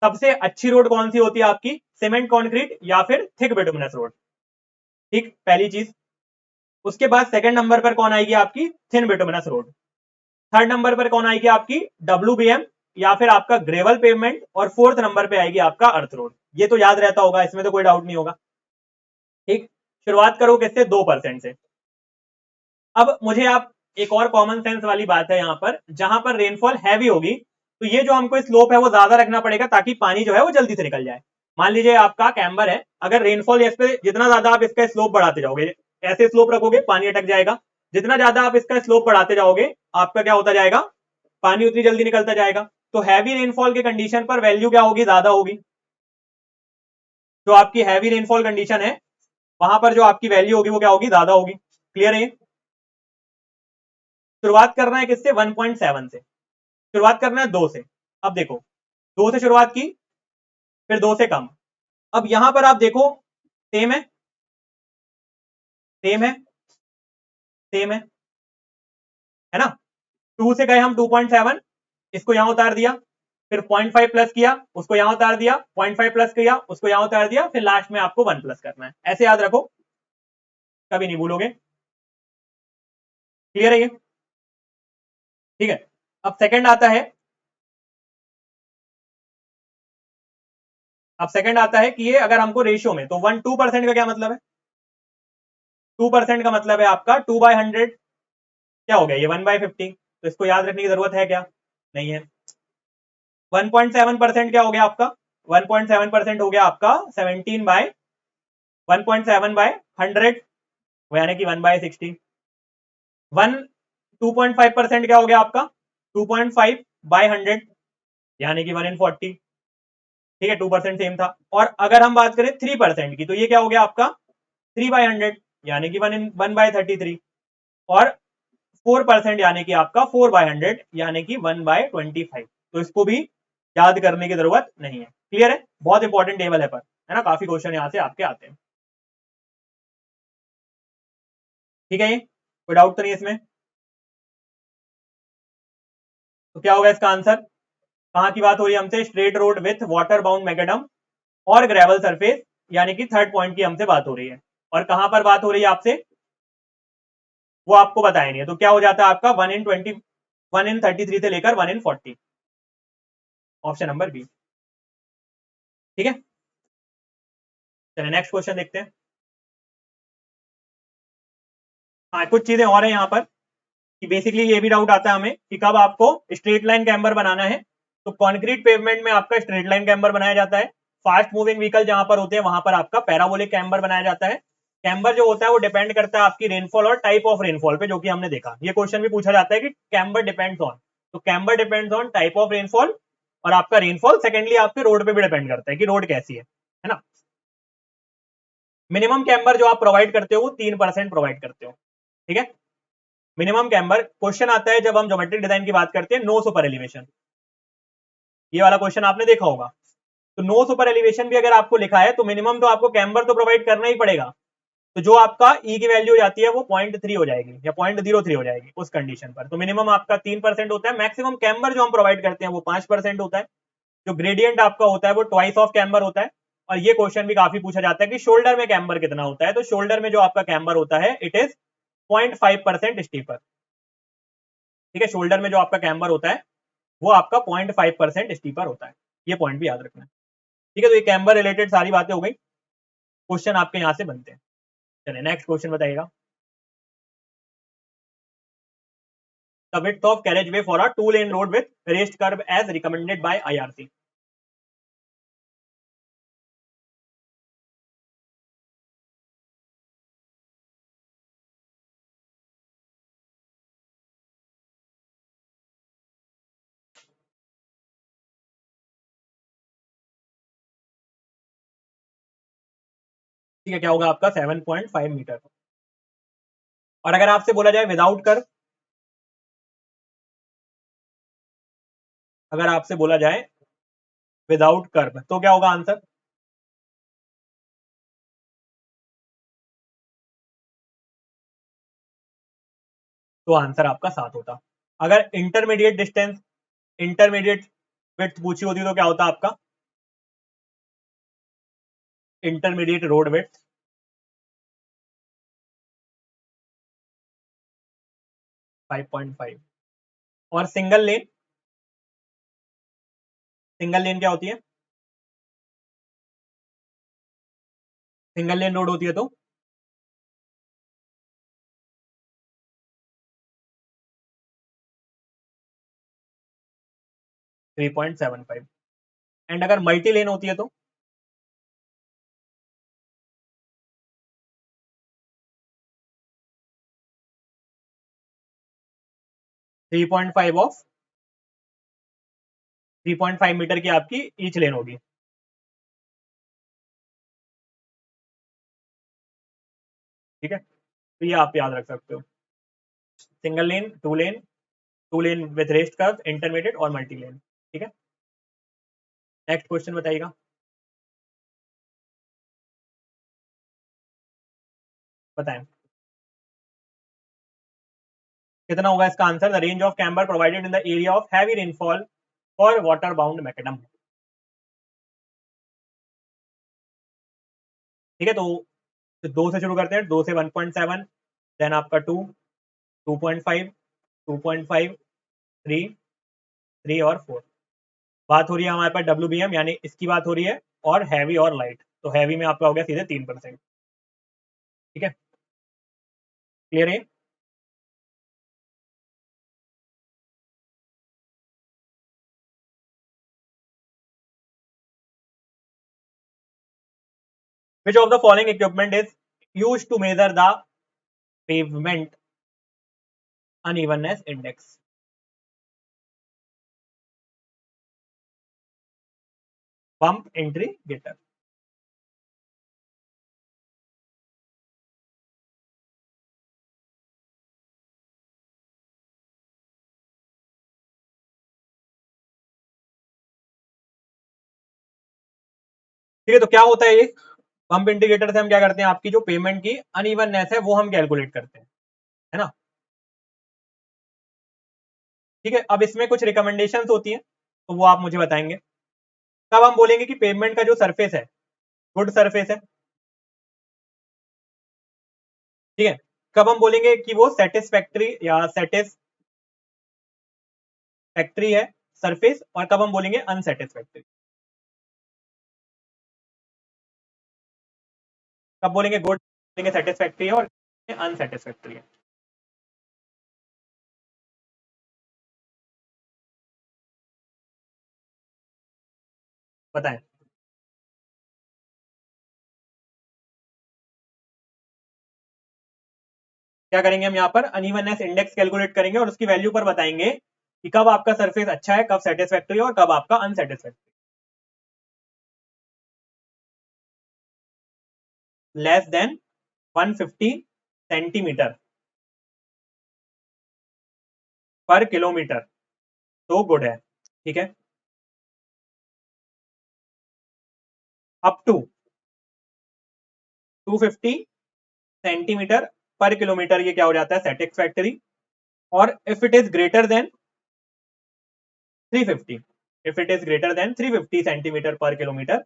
सबसे अच्छी रोड कौन सी होती है आपकी, सीमेंट कॉन्क्रीट या फिर थिक बिटुमिनस रोड। ठीक, पहली चीज। उसके बाद सेकंड नंबर पर कौन आएगी आपकी, thin bituminous road. Third number पर कौन आएगी आपकी, डब्ल्यूबीएम या फिर आपका ग्रेवल पेवमेंट, और फोर्थ नंबर पे आएगी आपका अर्थ रोड। ये तो याद रहता होगा, इसमें तो कोई डाउट नहीं होगा। ठीक, शुरुआत करो किससे, 2% से। अब मुझे आप, एक और कॉमन सेंस वाली बात है यहाँ पर, जहां पर रेनफॉल हैवी होगी तो ये जो हमको स्लोप है वो ज्यादा रखना पड़ेगा ताकि पानी जो है वो जल्दी से निकल जाए। मान लीजिए आपका कैम्बर है, अगर रेनफॉल इस पे जितना ज्यादा आप इसका स्लोप बढ़ाते जाओगे, ऐसे स्लोप रखोगे पानी अटक जाएगा, जितना ज्यादा आप इसका स्लोप बढ़ाते जाओगे आपका क्या होता जाएगा, पानी उतनी जल्दी निकलता जाएगा। तो हैवी रेनफॉल के कंडीशन पर वैल्यू क्या होगी, ज्यादा होगी। जो आपकी हैवी रेनफॉल कंडीशन है वहां पर जो आपकी वैल्यू होगी वो क्या होगी, ज्यादा होगी। क्लियर है। शुरुआत करना है किससे, 1.7 से। शुरुआत करना है 2 से। अब देखो, 2 से शुरुआत की, फिर 2 से कम। अब यहां पर आप देखो, सेम है, सेम है, सेम है ना। 2 से गए हम 2.7, इसको यहां उतार दिया, फिर 0.5 प्लस किया, उसको यहां उतार दिया, 0.5 प्लस किया, उसको यहां उतार दिया, फिर लास्ट में आपको 1 प्लस करना है। ऐसे याद रखो, कभी नहीं भूलोगे। क्लियर है ये। ठीक है, अब सेकंड आता है, अब सेकंड आता है कि ये अगर हमको रेशियो में, तो 2% का क्या मतलब है, 2% का मतलब है आपका 2/100, क्या हो गया ये, 1/50। तो इसको याद रखने की जरूरत है क्या, नहीं है। 1.7% क्या हो गया आपका, 1.7% हो गया आपका 1.7/100, यानी कि 1/60। 2.5% क्या हो गया आपका, 2.5/100, यानी कि 1/40। ठीक है, 2% सेम था। और अगर हम बात करें 3% की, तो ये क्या हो गया आपका, 3/100, यानी कि 1/33। और 4% यानी कि आपका 4/100, यानी कि 1/25। तो इसको भी याद करने की जरूरत नहीं है। क्लियर है, बहुत इंपॉर्टेंट टेबल है, पर है ना, काफी क्वेश्चन यहाँ से आपके आते हैं। ठीक है, ये कोई डाउट तो नहीं इसमें। तो क्या होगा इसका आंसर, कहाँ की बात हो रही है हमसे, straight road with water bound macadam और ग्रेवल सरफेस, यानी कि थर्ड पॉइंट की हमसे बात हो रही है। और कहां पर बात हो रही है आपसे, वो आपको बताया नहीं है, तो क्या हो जाता है आपका 1/33 से लेकर 1/40, ऑप्शन नंबर बी। ठीक है, चलिए नेक्स्ट क्वेश्चन देखते हैं। हाँ, कुछ चीजें और है यहाँ पर, कि बेसिकली ये भी डाउट आता है हमें कि कब आपको स्ट्रेट लाइन कैम्बर बनाना है। तो कॉन्क्रीट पेवमेंट में आपका स्ट्रेट लाइन कैम्बर बनाया जाता है। फास्ट मूविंग व्हीकल जहां पर होते हैं वहां पर आपका पैराबोलिक कैम्बर बनाया जाता है। कैम्बर जो होता है वो डिपेंड करता है आपकी रेनफॉल और टाइप ऑफ रेनफॉल पे, जो कि हमने देखा। ये क्वेश्चन भी पूछा जाता है कि कैम्बर डिपेंड्स ऑन, तो camber depends on type of rainfall और आपका रेनफॉल। सेकेंडली आपके रोड पे भी डिपेंड करता है कि रोड कैसी है ना। मिनिमम कैम्बर जो आप प्रोवाइड करते हो वो 3% प्रोवाइड करते हो, ठीक है। मिनिमम कैम्बर क्वेश्चन आता है जब हम ज्योमेट्रिक डिजाइन की बात करते हैं, नो सुपर एलिवेशन, ये वाला क्वेश्चन आपने देखा होगा। तो नो सुपर एलिवेशन भी अगर आपको लिखा है तो मिनिमम तो आपको कैम्बर तो प्रोवाइड करना ही पड़ेगा। तो जो आपका ई की वैल्यू हो जाती है वो 0.3 हो जाएगी या 0.03 हो जाएगी उस कंडीशन पर। तो मिनिमम आपका 3% होता है। मैक्सिमम कैम्बर जो हम प्रोवाइड करते हैं वो 5% होता है। जो ग्रेडियंट आपका होता है वो ट्वाइस ऑफ कैम्बर होता है। और ये क्वेश्चन भी काफी पूछा जाता है कि शोल्डर में कैम्बर कितना होता है। तो शोल्डर में जो आपका कैम्बर होता है इट इज 0.5% स्टीपर, ठीक है। शोल्डर में जो आपका कैम्बर होता है वो आपका 0.5% स्टीपर होता है, ये पॉइंट भी याद रखना है, ठीक है। तो ये कैम्बर रिलेटेड सारी बातें हो गई, क्वेश्चन आपके यहाँ से बनते हैं। चलिए नेक्स्ट क्वेश्चन बताइएगा। The width of carriageway for a two-lane road with raised curve as recommended by IRC. ठीक है, क्या होगा आपका 7.5 मीटर। और अगर आपसे बोला जाए विदाउट कर्व, अगर आपसे बोला जाए विदाउट कर्व तो क्या होगा आंसर? तो आंसर आपका 7 होता। अगर इंटरमीडिएट डिस्टेंस, इंटरमीडिएट विड्थ पूछी होती तो क्या होता आपका? Intermediate road width 5.5। और सिंगल लेन, सिंगल लेन क्या होती है? सिंगल लेन रोड होती है तो 3.75। एंड अगर मल्टी लेन होती है तो 3.5 ऑफ 3.5 मीटर की आपकी ईच लेन होगी, ठीक है। तो ये आप याद रख सकते हो, single lane, two lane with rest curve, intermediate और मल्टी लेन, ठीक है। नेक्स्ट क्वेश्चन बताइएगा। बताएं कितना होगा इसका answer? The range of camber provided in the area of heavy rainfall for water bound macadam, ठीक है। तो दो से शुरू करते हैं, दो से 1.7, देन आपका 2, 2.5, 2.5, 3, 3 और 4। बात हो रही है हमारे पास WBM, यानी इसकी बात हो रही है, और हैवी और लाइट। तो हैवी में आपका हो गया सीधे 3%, ठीक है। क्लियर है? Which of the following equipment is used to measure the pavement unevenness index? Bump integrator। ठीक है, तो क्या होता है ये पंप इंडिकेटर से? हम क्या करते हैं, आपकी जो पेमेंट की अनइवननेस है वो हम कैलकुलेट करते हैं, है ना। ठीक है, अब इसमें कुछ रिकमेंडेशंस होती हैं, तो वो आप मुझे बताएंगे। तब हम बोलेंगे कि पेमेंट का जो सरफेस है गुड सरफेस है, ठीक है। कब हम बोलेंगे कि वो सेटिस्फैक्ट्री या सेटिस्फैक्ट्री है सरफेस, और कब हम बोलेंगे अनसेटिस्फैक्ट्री? कब बोलेंगे गुड, बोलेंगे सेटिस्फैक्ट्री है, और अनसेटिस्फैक्ट्री है। बताएं। क्या करेंगे हम यहाँ पर अनइवननेस इंडेक्स कैलकुलेट करेंगे और उसकी वैल्यू पर बताएंगे कि कब आपका सरफेस अच्छा है, कब सेटिस्फैक्टरी और कब आपका unsatisfactory. Less than 150 centimetre per kilometre तो गुड है। ठीक है, up to 250 centimetre per kilometre ये क्या हो जाता है, सेटिस्फैक्टरी। और if it is greater than 350, if it is greater than 350 centimetre per kilometre,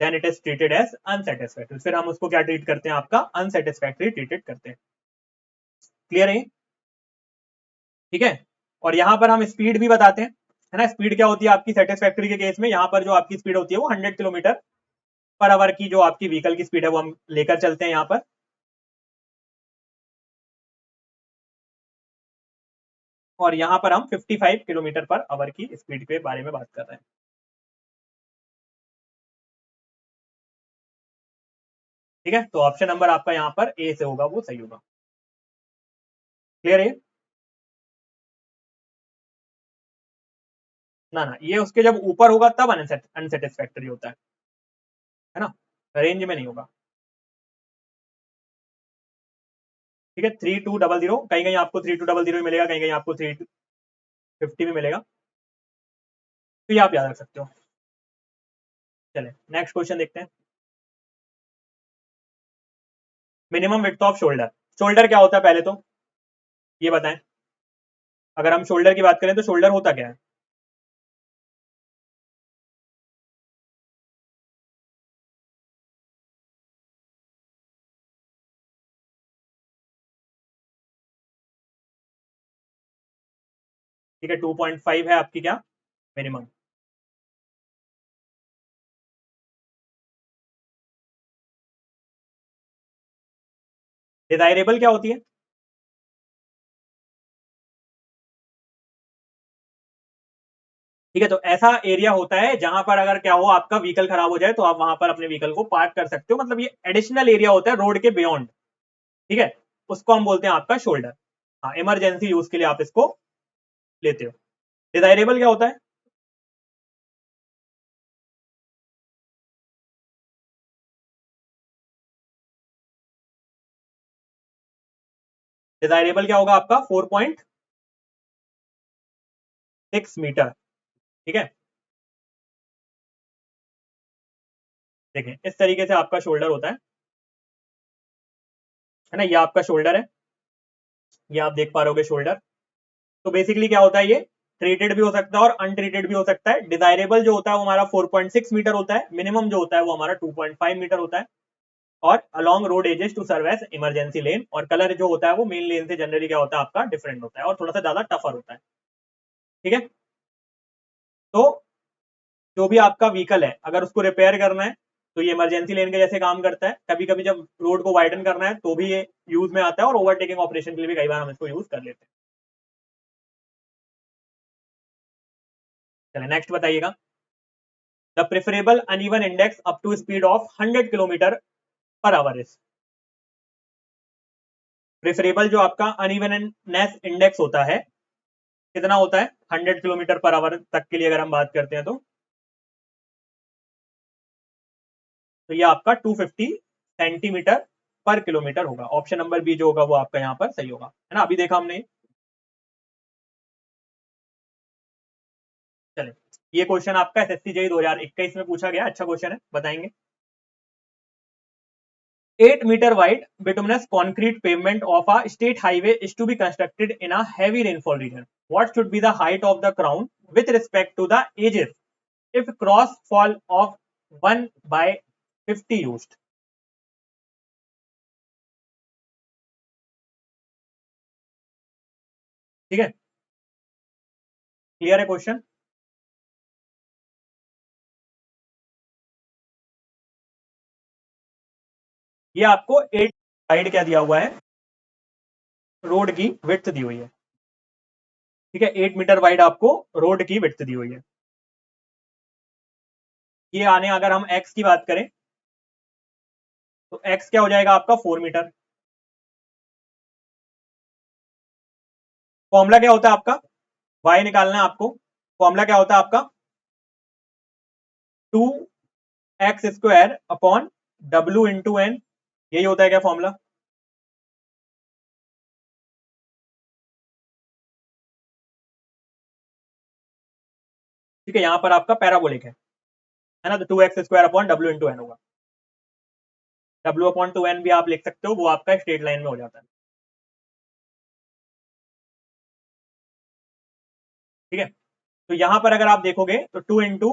then it is treated as unsatisfactory. फिर हम उसको क्या ट्रीट करते हैं, आपका अनसेटिस्फैक्टरी ट्रीटेड करते हैं। क्लियर है? ठीक है। और यहाँ पर हम स्पीड भी बताते हैं, है ना। स्पीड क्या होती है आपकी सेटिस्फैक्टरी के केस में, यहाँ पर जो आपकी स्पीड होती है वो 100 किलोमीटर पर आवर की जो आपकी व्हीकल की स्पीड है वो हम लेकर चलते हैं यहाँ पर। और यहाँ पर हम 55 किलोमीटर पर आवर की स्पीड के बारे में बात कर रहे हैं। ठीक है, तो ऑप्शन नंबर आपका यहाँ पर ए से होगा, वो सही होगा। क्लियर है? ना ना, ये उसके जब ऊपर होगा तब अनसेटिस्फैक्टरी होता है ना, रेंज में नहीं होगा। ठीक है, 3200, कहीं कहीं आपको 3200 मिलेगा, कहीं कहीं आपको 350 में मिलेगा, तो ये आप याद रख सकते हो। चले नेक्स्ट क्वेश्चन देखते हैं। Minimum width off shoulder, shoulder क्या होता है पहले तो ये बताएं। अगर हम शोल्डर की बात करें तो शोल्डर होता क्या है? ठीक है, 2.5 है आपकी क्या मिनिमम। डिजायरेबल क्या होती है? ठीक है, तो ऐसा एरिया होता है जहां पर अगर क्या हो, आपका व्हीकल खराब हो जाए तो आप वहां पर अपने व्हीकल को पार्क कर सकते हो, मतलब ये एडिशनल एरिया होता है रोड के बियॉन्ड। ठीक है, उसको हम बोलते हैं आपका शोल्डर। हाँ, इमरजेंसी यूज के लिए आप इसको लेते हो। डिजायरेबल क्या होता है? डिजायरेबल क्या होगा आपका 4.6 मीटर। ठीक है, देखें इस तरीके से आपका शोल्डर होता है ना, ये आपका शोल्डर है, ये आप देख पा रहे हो शोल्डर। तो बेसिकली क्या होता है, ये ट्रीटेड भी हो सकता है और अनट्रीटेड भी हो सकता है। डिजायरेबल जो होता है वो हमारा 4.6 मीटर होता है, मिनिमम जो होता है वो हमारा 2.5 मीटर होता है। और along road edges to serve as emergency lane, और कलर जो होता है वो मेन लेन से जनरली क्या होता है आपका डिफरेंट होता है और थोड़ा सा ज्यादा टफर होता है। ठीक है, तो जो भी आपका व्हीकल है अगर उसको रिपेयर करना है तो ये इमरजेंसी लेन के जैसे काम करता है। कभी कभी जब रोड को वाइडन करना है तो भी ये यूज में आता है, और ओवरटेकिंग ऑपरेशन के लिए भी कई बार हम इसको यूज कर लेते हैं। चलिए नेक्स्ट बताइएगा। The preferable uneven index up to speed of 100 kilometre per hour is. Preferable जो आपका अनइवननेस इंडेक्स होता है कितना होता है 100 किलोमीटर पर आवर तक के लिए अगर हम बात करते हैं तो ये आपका 250 सेंटीमीटर पर किलोमीटर होगा। ऑप्शन नंबर बी जो होगा वो आपका यहाँ पर सही होगा, है ना, अभी देखा हमने। चले, ये क्वेश्चन आपका एसएससी जेई 2021 में पूछा गया, अच्छा क्वेश्चन है, बताएंगे। 8 metre wide bituminous concrete pavement of a state highway is to be constructed in a heavy rainfall region. What should be the height of the crown with respect to the edges if cross fall of 1/50 used? ठीक है, clear है question? ये आपको 8 क्या दिया हुआ है, road की विड्थ दी हुई है। ठीक है, 8 मीटर वाइड आपको रोड की विड्थ दी हुई है। ये आने अगर हम x की बात करें तो x क्या हो जाएगा आपका 4 मीटर। फॉर्मूला क्या होता है आपका, y निकालना है आपको, फॉर्मूला क्या होता है आपका 2x² upon w into N, यही होता है क्या फॉर्मूला। ठीक है, यहां पर आपका पैराबोलिक है ना, तो 2x² upon w into N होगा। w अपॉन 2n भी आप लिख सकते हो, वो आपका स्ट्रेट लाइन में हो जाता है। ठीक है, तो यहां पर अगर आप देखोगे तो 2 इंटू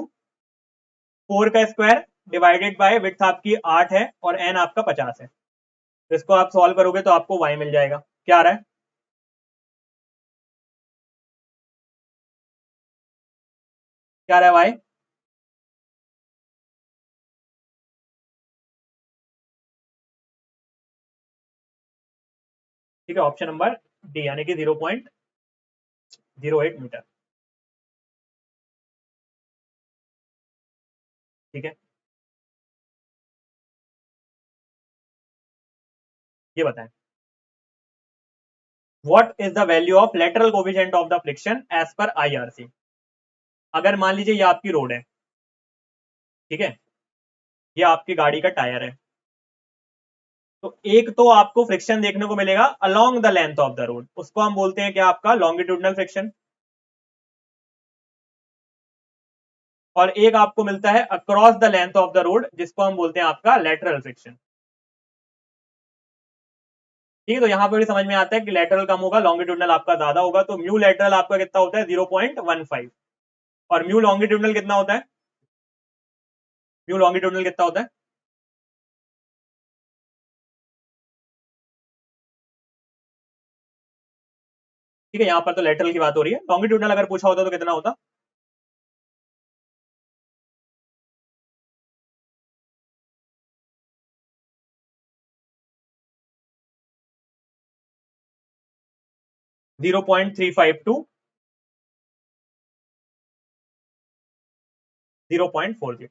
4 का स्क्वायर डिवाइडेड बाय विड्थ आपकी 8 है और n आपका 50 है, तो इसको आप सॉल्व करोगे तो आपको y मिल जाएगा। क्या आ रहा है, क्या आ रहा है y, ठीक है, ऑप्शन नंबर डी यानी कि 0.08 मीटर। ठीक है, ये बताएं what is the value of lateral coefficient of the friction as per IRC. अगर मान लीजिए ये आपकी रोड है, ठीक है, ये आपकी गाड़ी का टायर है, तो एक तो आपको फ्रिक्शन देखने को मिलेगा along the length of the road, उसको हम बोलते हैं क्या आपका लॉन्गिट्यूडनल फ्रिक्शन, और एक आपको मिलता है across the length of the road जिसको हम बोलते हैं आपका लेटरल फ्रिक्शन। ठीक है, तो यहां पर भी समझ में आता है कि लेटरल कम होगा, लॉन्गिट्यूडनल आपका ज्यादा होगा, तो म्यू लेटरल आपका कितना होता है 0.15, और म्यू लॉन्गिट्यूडनल कितना होता है, म्यू लॉन्गिट्यूडनल कितना होता है, ठीक है, यहां पर तो लेटरल की बात हो रही है, लॉन्गिट्यूडनल अगर पूछा होता तो कितना होता, 0.352 0.40।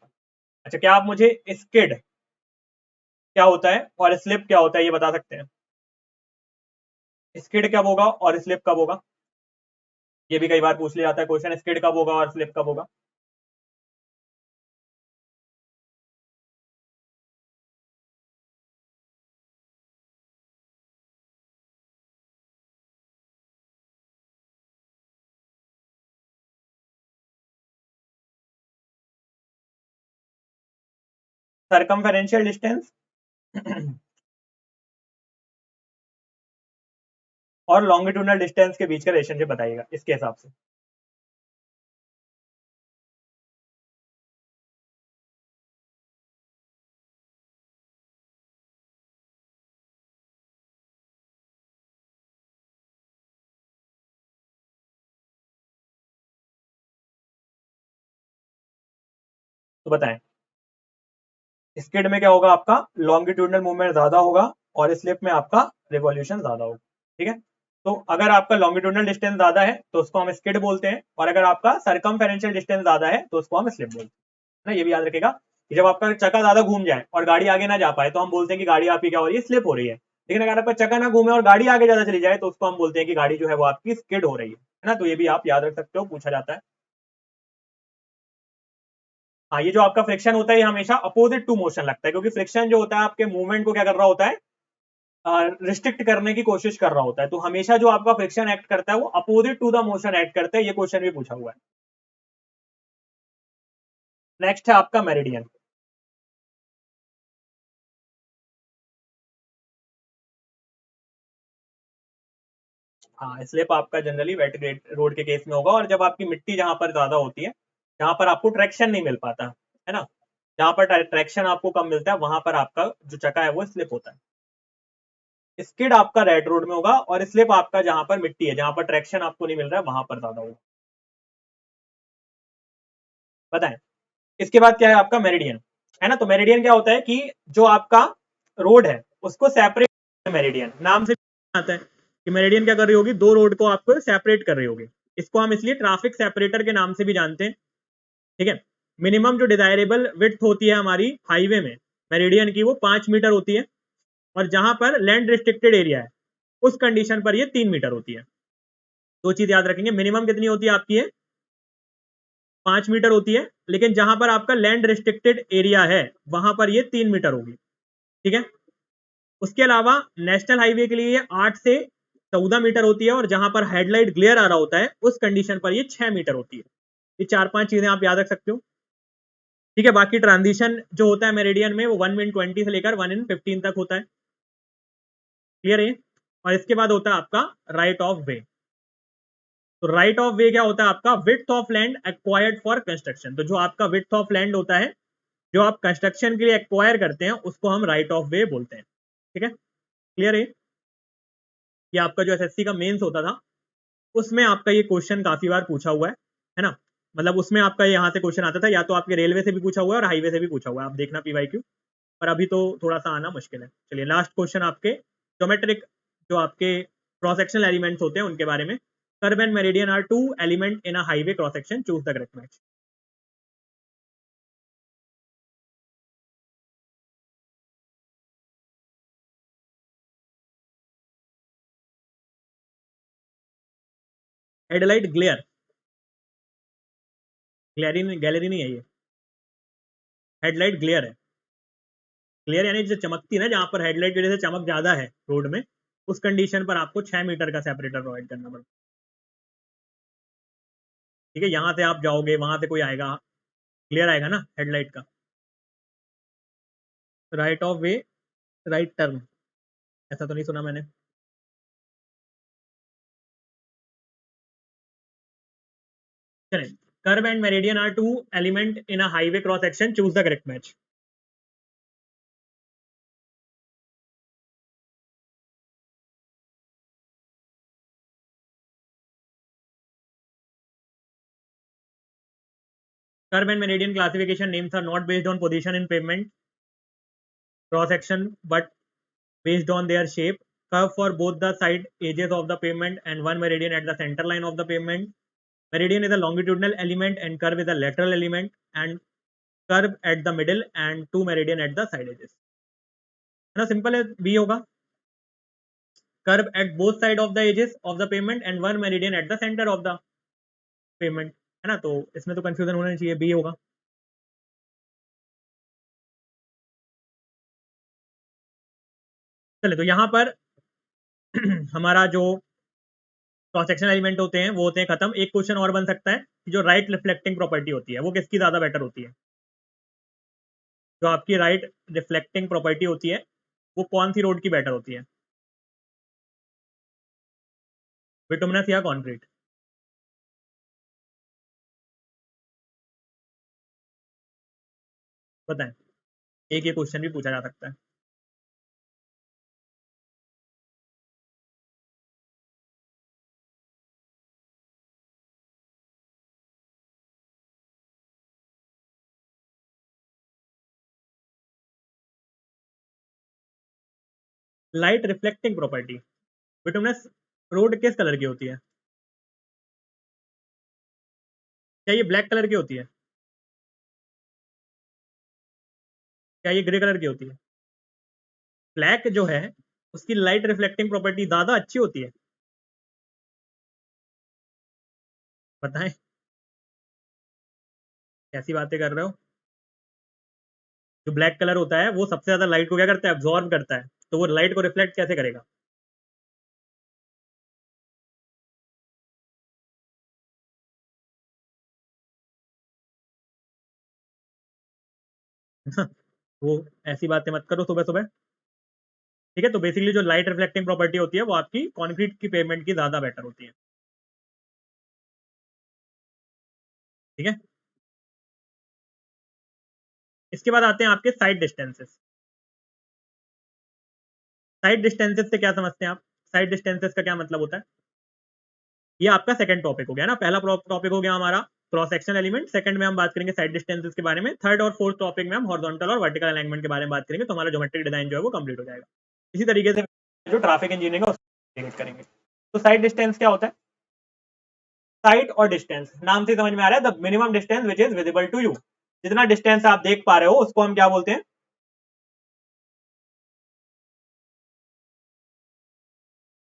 अच्छा, क्या आप मुझे स्किड क्या होता है और स्लिप क्या होता है ये बता सकते हैं, स्किड कब होगा और स्लिप कब होगा, ये भी कई बार पूछ लिया जाता है क्वेश्चन, स्किड कब होगा और स्लिप कब होगा। सरकमफेरेंशियल डिस्टेंस और लॉन्गिट्यूडनल डिस्टेंस के बीच का रिलेशनशिप बताइएगा इसके हिसाब से। तो बताएं स्किड में क्या होगा आपका लॉन्गिट्यूडनल मूवमेंट ज्यादा होगा और स्लिप में आपका रिवॉल्यूशन ज्यादा होगा। ठीक है, तो अगर आपका लॉन्गिट्यूडनल डिस्टेंस ज्यादा है तो उसको हम स्किड बोलते हैं, और अगर आपका सरकमफेरेंशियल डिस्टेंस ज्यादा है तो उसको हम स्लिप बोलते हैं ना। ये भी याद रखेगा कि जब आपका चक्का ज्यादा घूम जाए और गाड़ी आगे ना जा पाए तो हम बोलते हैं कि गाड़ी आपकी क्या हो रही है, स्लिप हो रही है। लेकिन अगर आपका चक्का ना घूमे और गाड़ी आगे ज्यादा चली जाए तो उसको हम बोलते हैं कि गाड़ी जो है वो आपकी स्किड हो रही है ना। तो ये भी आप याद रख सकते हो, पूछा जाता है। हाँ, ये जो आपका फ्रिक्शन होता है ये हमेशा अपोजिट टू मोशन लगता है, क्योंकि फ्रिक्शन जो होता है आपके मूवमेंट को क्या कर रहा होता है, रिस्ट्रिक्ट करने की कोशिश कर रहा होता है, तो हमेशा जो आपका फ्रिक्शन एक्ट करता है वो opposite to the motion act करता है। ये क्वेश्चन भी पूछा हुआ है। नेक्स्ट है आपका मेरिडियन। हाँ, स्लिप आपका जनरली वेट रोड के केस में होगा, और जब आपकी मिट्टी जहां पर ज्यादा होती है, जहां पर आपको ट्रैक्शन नहीं मिल पाता है ना, जहां पर ट्रैक्शन आपको कम मिलता है वहां पर आपका जो चक्का है वो स्लिप होता है। स्किड आपका रेड रोड में होगा और स्लिप आपका जहां पर मिट्टी है, जहां पर ट्रैक्शन आपको नहीं मिल रहा है वहां पर ज्यादा होगा। बताएं इसके बाद क्या है आपका मेरिडियन, है ना। तो मेरिडियन क्या होता है कि जो आपका रोड है उसको सेपरेट, मेरिडियन नाम से आता है कि मेरिडियन क्या कर रही होगी, दो रोड को आपको सेपरेट कर रही होगी। इसको हम इसलिए ट्रैफिक सेपरेटर के नाम से भी जानते हैं। ठीक है, मिनिमम जो डिजायरेबल विड्थ होती है हमारी हाईवे में मेरिडियन की वो 5 मीटर होती है, और जहां पर लैंड रिस्ट्रिक्टेड एरिया है उस कंडीशन पर ये 3 मीटर होती है। दो चीज याद रखेंगे, मिनिमम कितनी होती है आपकी, है 5 मीटर होती है, लेकिन जहां पर आपका लैंड रिस्ट्रिक्टेड एरिया है वहां पर ये 3 मीटर होगी। ठीक है, उसके अलावा नेशनल हाईवे के लिए 8 से 14 मीटर होती है, और जहां पर हेडलाइट ग्लेयर आ रहा होता है उस कंडीशन पर ये 6 मीटर होती है। ये 4-5 चीजें आप याद रख सकते हो। ठीक है, बाकी ट्रांजिशन जो होता है मेरिडियन में वो 1:20 से लेकर 1:15 तक होता है। क्लियर है। और इसके बाद होता है आपका राइट ऑफ वे। तो राइट ऑफ वे क्या होता है आपका, width of land acquired for construction. तो जो आपका विड्थ ऑफ लैंड होता है जो आप कंस्ट्रक्शन के लिए एक्वायर करते हैं उसको हम राइट ऑफ वे बोलते हैं। ठीक है, क्लियर है। ये आपका जो एसएससी का मेंस होता था उसमें आपका ये क्वेश्चन काफी बार पूछा हुआ है ना। मतलब उसमें आपका यहाँ से क्वेश्चन आता था, या तो आपके रेलवे से भी पूछा हुआ है और हाईवे से भी पूछा हुआ है, आप देखना पीवाईक्यू। पर अभी तो थोड़ा सा आना मुश्किल है। चलिए लास्ट क्वेश्चन आपके ज्योमेट्रिक जो आपके क्रॉस सेक्शनल एलिमेंट्स होते हैं उनके बारे में। Curve and meridian are two element in a highway cross section, choose the correct match. Headlight glare, gallery नहीं है ये, हेडलाइट ग्लेयर है। ग्लेयर यानी जो चमकती है ना, जहां पर हेडलाइट की वजह से चमक ज्यादा है रोड में, उस कंडीशन पर आपको 6 मीटर का सेपरेटर प्रोवाइड करना पड़ता है। ठीक है, यहां से आप जाओगे वहां से कोई आएगा, क्लियर आएगा ना हेडलाइट का। Right of way, right turn, ऐसा तो नहीं सुना मैंने। चलिए, curve and meridian are two element in a highway cross section, choose the correct match. Curve and meridian classification names are not based on position in pavement cross section but based on their shape. Curve for both the side edges of the pavement and one meridian at the center line of the pavement. Meridian is a longitudinal element and curve is a lateral element, and curve at the middle and two meridian at the side edges. है ना, simple है, B होगा। Curve at both side of the edges of the pavement and one meridian at the centre of the pavement, है ना, तो इसमें तो confusion होना चाहिए, बी होगा। चले तो यहां पर हमारा जो क्रॉस सेक्शन एलिमेंट होते हैं वो होते हैं खत्म। एक क्वेश्चन और बन सकता है कि जो राइट रिफ्लेक्टिंग प्रॉपर्टी होती है वो किसकी ज्यादा बेटर होती है। जो आपकी राइट रिफ्लेक्टिंग प्रॉपर्टी होती है वो कौन सी रोड की बेटर होती है, बिटुमिनस या कॉन्क्रीट। बताएं, एक ये क्वेश्चन भी पूछा जा सकता है। Light reflecting property, bituminous road किस कलर की होती है, क्या ये ब्लैक कलर की होती है, क्या ये ग्रे कलर की होती है। ब्लैक जो है उसकी लाइट रिफ्लेक्टिंग प्रॉपर्टी ज्यादा अच्छी होती है। बताएं, कैसी बातें कर रहे हो। जो ब्लैक कलर होता है वो सबसे ज्यादा लाइट को क्या करता है, अब्जॉर्ब करता है, तो वो लाइट को रिफ्लेक्ट कैसे करेगा। वो ऐसी बातें मत करो सुबह सुबह। ठीक है, तो बेसिकली जो लाइट रिफ्लेक्टिंग प्रॉपर्टी होती है वो आपकी कॉन्क्रीट की पेमेंट की ज्यादा बेटर होती है। ठीक है, इसके बाद आते हैं आपके साइड डिस्टेंसेस। साइड डिस्टेंसेस से क्या समझते हैं आप, साइड डिस्टेंसेस का क्या मतलब होता है। ये आपका सेकंड टॉपिक हो गया ना, पहला टॉपिक हो गया हमारा क्रॉस सेक्शन एलिमेंट, सेकंड में हम बात करेंगे साइड डिस्टेंसेस के बारे में, थर्ड और फोर्थ टॉपिक में हम हॉरिजॉन्टल और वर्टिकल अलाइनमेंट के बारे में बात करेंगे, तो हमारा ज्योमेट्रिक डिजाइन जो है वो कंप्लीट हो जाएगा। इसी तरीके से जो ट्रैफिक इंजीनियरिंग है उसको करेंगे। तो साइड डिस्टेंस क्या होता है, साइड और डिस्टेंस नाम से समझ में आ रहा है, the minimum distance which is visible to you. जितना डिस्टेंस आप देख पा रहे हो उसको हम क्या बोलते हैं?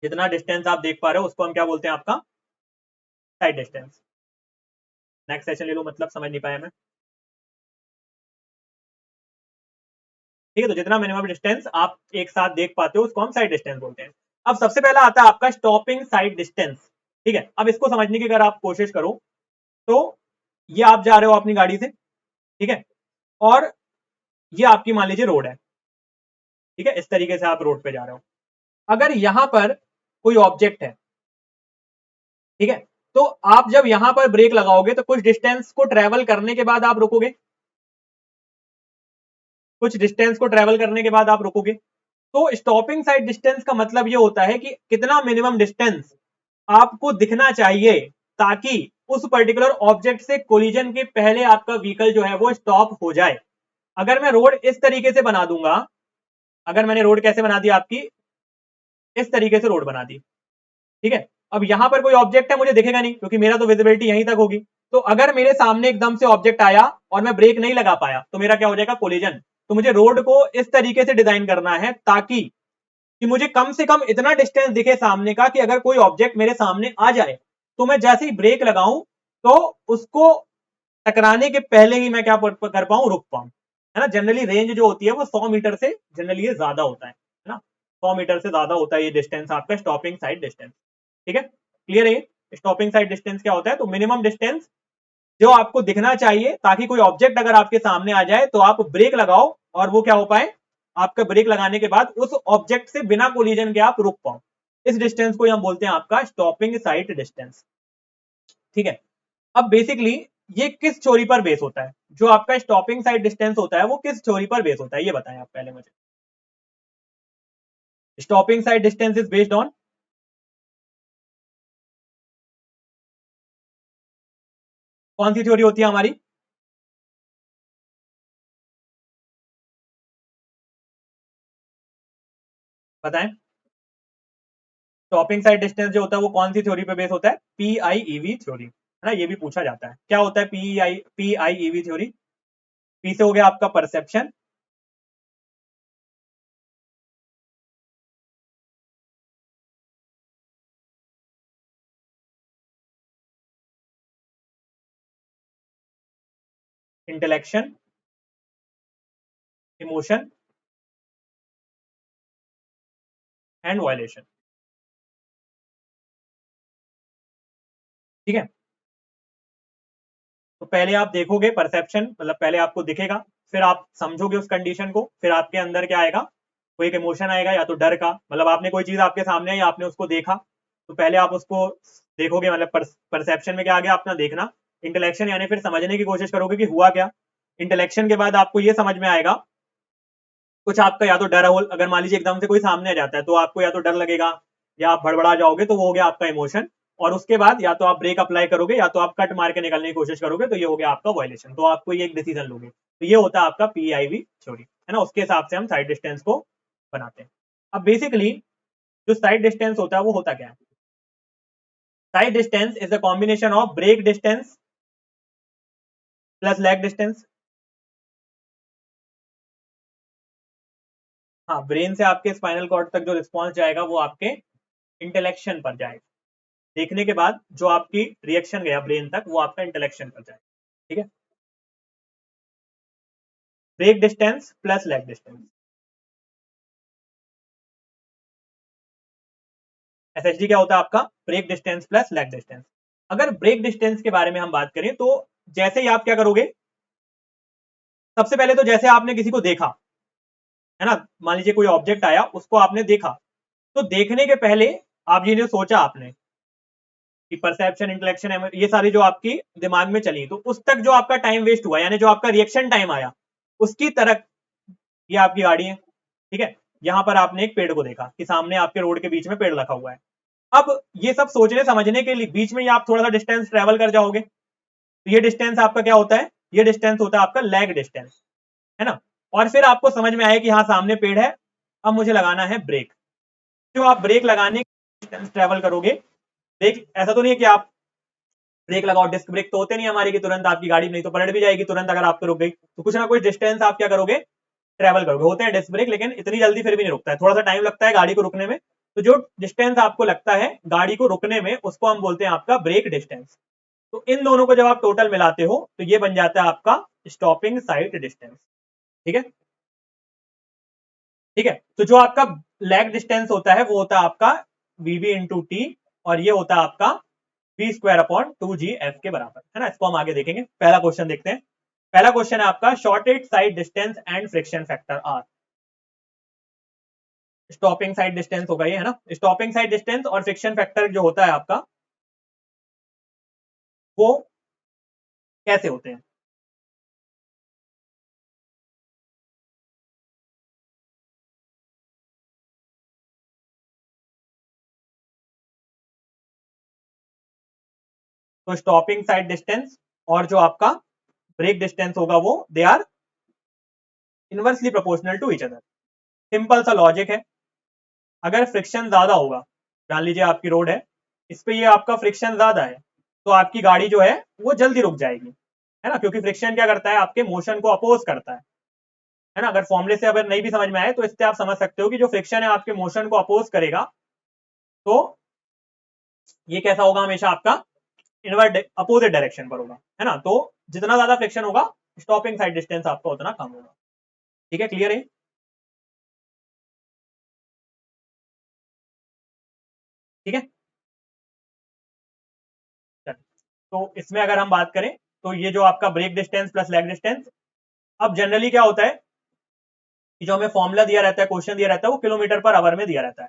जितना डिस्टेंस आप देख पा रहे हो उसको हम क्या बोलते हैं? आपका साइड डिस्टेंस। नेक्स्ट सेशन ले लो, मतलब समझ नहीं पाया मैं। ठीक है, तो जितना मिनिमम डिस्टेंस आप एक साथ देख पाते हो उसको हम साइड डिस्टेंस बोलते हैं। अब सबसे पहला आता है आपका स्टॉपिंग साइड डिस्टेंस। ठीक है, अब इसको समझने की अगर आप कोशिश करो तो ये आप जा रहे हो अपनी गाड़ी से, ठीक है, और ये आपकी मान लीजिए रोड है। ठीक है, इस तरीके से आप रोड पे जा रहे हो। अगर यहां पर कोई ऑब्जेक्ट है, ठीक है, तो आप जब यहां पर ब्रेक लगाओगे तो कुछ डिस्टेंस को ट्रेवल करने के बाद आप रुकोगे, कुछ डिस्टेंस को ट्रेवल करने के बाद आप रुकोगे। तो स्टॉपिंग साइड डिस्टेंस का मतलब ये होता है कि कितना मिनिमम डिस्टेंस आपको दिखना चाहिए ताकि उस पर्टिकुलर ऑब्जेक्ट से कोलिजन के पहले आपका व्हीकल जो है वो स्टॉप हो जाए। अगर मैं रोड इस तरीके से बना दूंगा, अगर मैंने रोड कैसे बना दी आपकी, इस तरीके से रोड बना दी, ठीक है, अब यहां पर कोई ऑब्जेक्ट है मुझे दिखेगा नहीं क्योंकि मेरा तो विजिबिलिटी यहीं तक होगी। तो अगर मेरे सामने एकदम से ऑब्जेक्ट आया और मैं ब्रेक नहीं लगा पाया तो मेरा क्या हो जाएगा? कोलिजन। तो मुझे रोड को इस तरीके से डिजाइन करना है ताकि कि मुझे कम से कम इतना डिस्टेंस दिखे सामने का कि अगर कोई ऑब्जेक्ट मेरे सामने आ जाए तो मैं जैसे ही ब्रेक लगाऊं तो उसको टकराने के पहले ही मैं क्या कर पाऊं? रुक पाऊं, है ना। जनरली रेंज जो होती है वो 100 मीटर से जनरली ये ज्यादा होता है ना, 100 मीटर से ज्यादा होता है ये डिस्टेंस आपका स्टॉपिंग साइड डिस्टेंस। ठीक है, क्लियर है? स्टॉपिंग साइड डिस्टेंस क्या होता है? तो मिनिमम डिस्टेंस जो आपको दिखना चाहिए ताकि कोई ऑब्जेक्ट अगर आपके सामने आ जाए तो आप ब्रेक लगाओ और वो क्या हो पाए? आपका ब्रेक लगाने के बाद उस ऑब्जेक्ट से बिना कोलिजन के आप रुक पाओ। इस डिस्टेंस को हम बोलते हैं आपका स्टॉपिंग साइड डिस्टेंस। ठीक है, अब बेसिकली ये किस थ्योरी पर बेस होता है? जो आपका स्टॉपिंग साइड डिस्टेंस होता है वो किस थ्योरी पर बेस होता है ये बताएं आप पहले मुझे। Stopping sight distance is based on कौन सी थ्योरी होती है हमारी? बताएं। स्टॉपिंग साइड डिस्टेंस जो होता है वो कौन सी थ्योरी पे बेस होता है? पीआईईवी थ्योरी, है ना। ये भी पूछा जाता है क्या होता है पीआईईवी थ्योरी? पी से हो गया आपका परसेप्शन, इंटेलेक्शन, इमोशन एंड वायलेशन। ठीक है, तो पहले आप देखोगे परसेप्शन, मतलब पहले आपको दिखेगा, फिर आप समझोगे उस कंडीशन को, फिर आपके अंदर क्या आएगा? कोई एक इमोशन आएगा, या तो डर का, मतलब आपने कोई चीज आपके सामने आई, आपने उसको देखा, तो पहले आप उसको देखोगे, मतलब परसेप्शन में क्या आ गया? अपना देखना। इंटेलेक्शन यानी फिर समझने की कोशिश करोगे कि हुआ क्या। इंटेलेक्शन के बाद आपको ये समझ में आएगा, कुछ आपका या तो डर हो, अगर मान लीजिए एकदम से कोई सामने आ जाता है तो आपको या तो डर लगेगा या आप भड़बड़ा जाओगे, तो वो हो गया आपका इमोशन। और उसके बाद या तो आप ब्रेक अप्लाई करोगे या तो आप कट मार के निकलने की कोशिश करोगे, तो ये हो गया आपका वायलेशन। तो आपको ये एक डिसीजन लोगे, तो ये होता है आपका पीआईवी थ्योरी, है ना। उसके हिसाब से हम साइड डिस्टेंस को बनाते हैं। अब बेसिकली जो साइड डिस्टेंस होता है वो होता क्या है? Sight distance is the combination of brake distance plus lag distance. हाँ, ब्रेन से आपके स्पाइनल कॉर्ड तक जो रिस्पॉन्स जाएगा वो आपके इंटेलेक्शन पर जाएगा। देखने के बाद जो आपकी रिएक्शन गया ब्रेन तक वो आपका इंटेलेक्शन पर जाएगा। ठीक है, brake distance plus lag distance, SHD क्या होता है आपका? Brake distance plus lag distance. अगर ब्रेक डिस्टेंस के बारे में हम बात करें तो जैसे ही आप क्या करोगे, सबसे पहले तो जैसे आपने किसी को देखा, है ना, मान लीजिए कोई ऑब्जेक्ट आया उसको आपने देखा, तो देखने के पहले आप ये जो सोचा आपने कि परसेप्शन, इंटेलेक्शन, ये सारी जो आपकी दिमाग में चली, तो उस तक जो आपका टाइम वेस्ट हुआ, यानी जो आपका रिएक्शन टाइम आया, उसकी तरह ये आपकी गाड़ी है। ठीक है, यहां पर आपने एक पेड़ को देखा कि सामने आपके रोड के बीच में पेड़ रखा हुआ है। अब ये सब सोचने समझने के लिए बीच में ही आप थोड़ा सा डिस्टेंस ट्रेवल कर जाओगे, तो ये डिस्टेंस आपका क्या होता है? ये डिस्टेंस होता है आपका लैग डिस्टेंस, है ना। और फिर आपको समझ में आया कि हाँ सामने पेड़ है, अब मुझे लगाना है ब्रेक। जो आप ब्रेक लगाने डिस्टेंस ट्रेवल करोगे, ब्रेक ऐसा तो नहीं है कि आप ब्रेक लगाओ, डिस्क ब्रेक तो होते नहीं हमारे कि तुरंत आपकी गाड़ी नहीं तो पलट भी जाएगी तुरंत अगर आप पे रुक गई, तो कुछ ना कुछ डिस्टेंस आप क्या करोगे, ट्रेवल करोगे। होते हैं डिस्क ब्रेक लेकिन इतनी जल्दी फिर भी नहीं रुकता है, थोड़ा सा टाइम लगता है गाड़ी को रुकने में। तो जो डिस्टेंस आपको लगता है गाड़ी को रुकने में उसको हम बोलते हैं आपका ब्रेक डिस्टेंस। तो इन दोनों को जब आप टोटल मिलाते हो तो ये बन जाता है आपका स्टॉपिंग साइट डिस्टेंस। ठीक है, ठीक है। तो जो आपका लैग डिस्टेंस होता है वो होता है आपका वीबी इंटू टी, और ये होता है आपका वी स्क्वायर अपॉन 2GF के बराबर, है ना। इसको हम आगे देखेंगे। पहला क्वेश्चन देखते हैं। पहला क्वेश्चन है आपका shortest sight distance and friction factor are. Stopping sight distance होगा ये, है ना। स्टॉपिंग साइड डिस्टेंस और फ्रिक्शन फैक्टर जो होता है आपका वो कैसे होते हैं। तो स्टॉपिंग साइड डिस्टेंस और जो आपका ब्रेक डिस्टेंस होगा वो they are inversely proportional to each other. Simple सा लॉजिक है। अगर फ्रिक्शन ज्यादा होगा, मान लीजिए आपकी रोड है, इस पे ये आपका फ्रिक्शन ज्यादा है, तो आपकी गाड़ी जो है वो जल्दी रुक जाएगी, है ना। क्योंकि फ्रिक्शन क्या करता है, आपके मोशन को अपोज करता है ना। अगर फॉर्मूले से अगर नहीं भी समझ में आए तो इससे आप समझ सकते हो कि जो फ्रिक्शन है आपके मोशन को अपोज करेगा, तो ये कैसा होगा, हमेशा आपका इनवर्ट अपोजिट डायरेक्शन पर होगा, है ना। तो जितना ज्यादा फ्रिक्शन होगा स्टॉपिंग साइड डिस्टेंस आपका उतना कम होगा। ठीक है, क्लियर है। ठीक है, तो इसमें अगर हम बात करें तो ये जो आपका brake distance plus lag distance, अब जनरली क्या होता है कि जो हमें फॉर्मूला दिया रहता है, क्वेश्चन दिया रहता है, वो किलोमीटर पर आवर में दिया रहता है।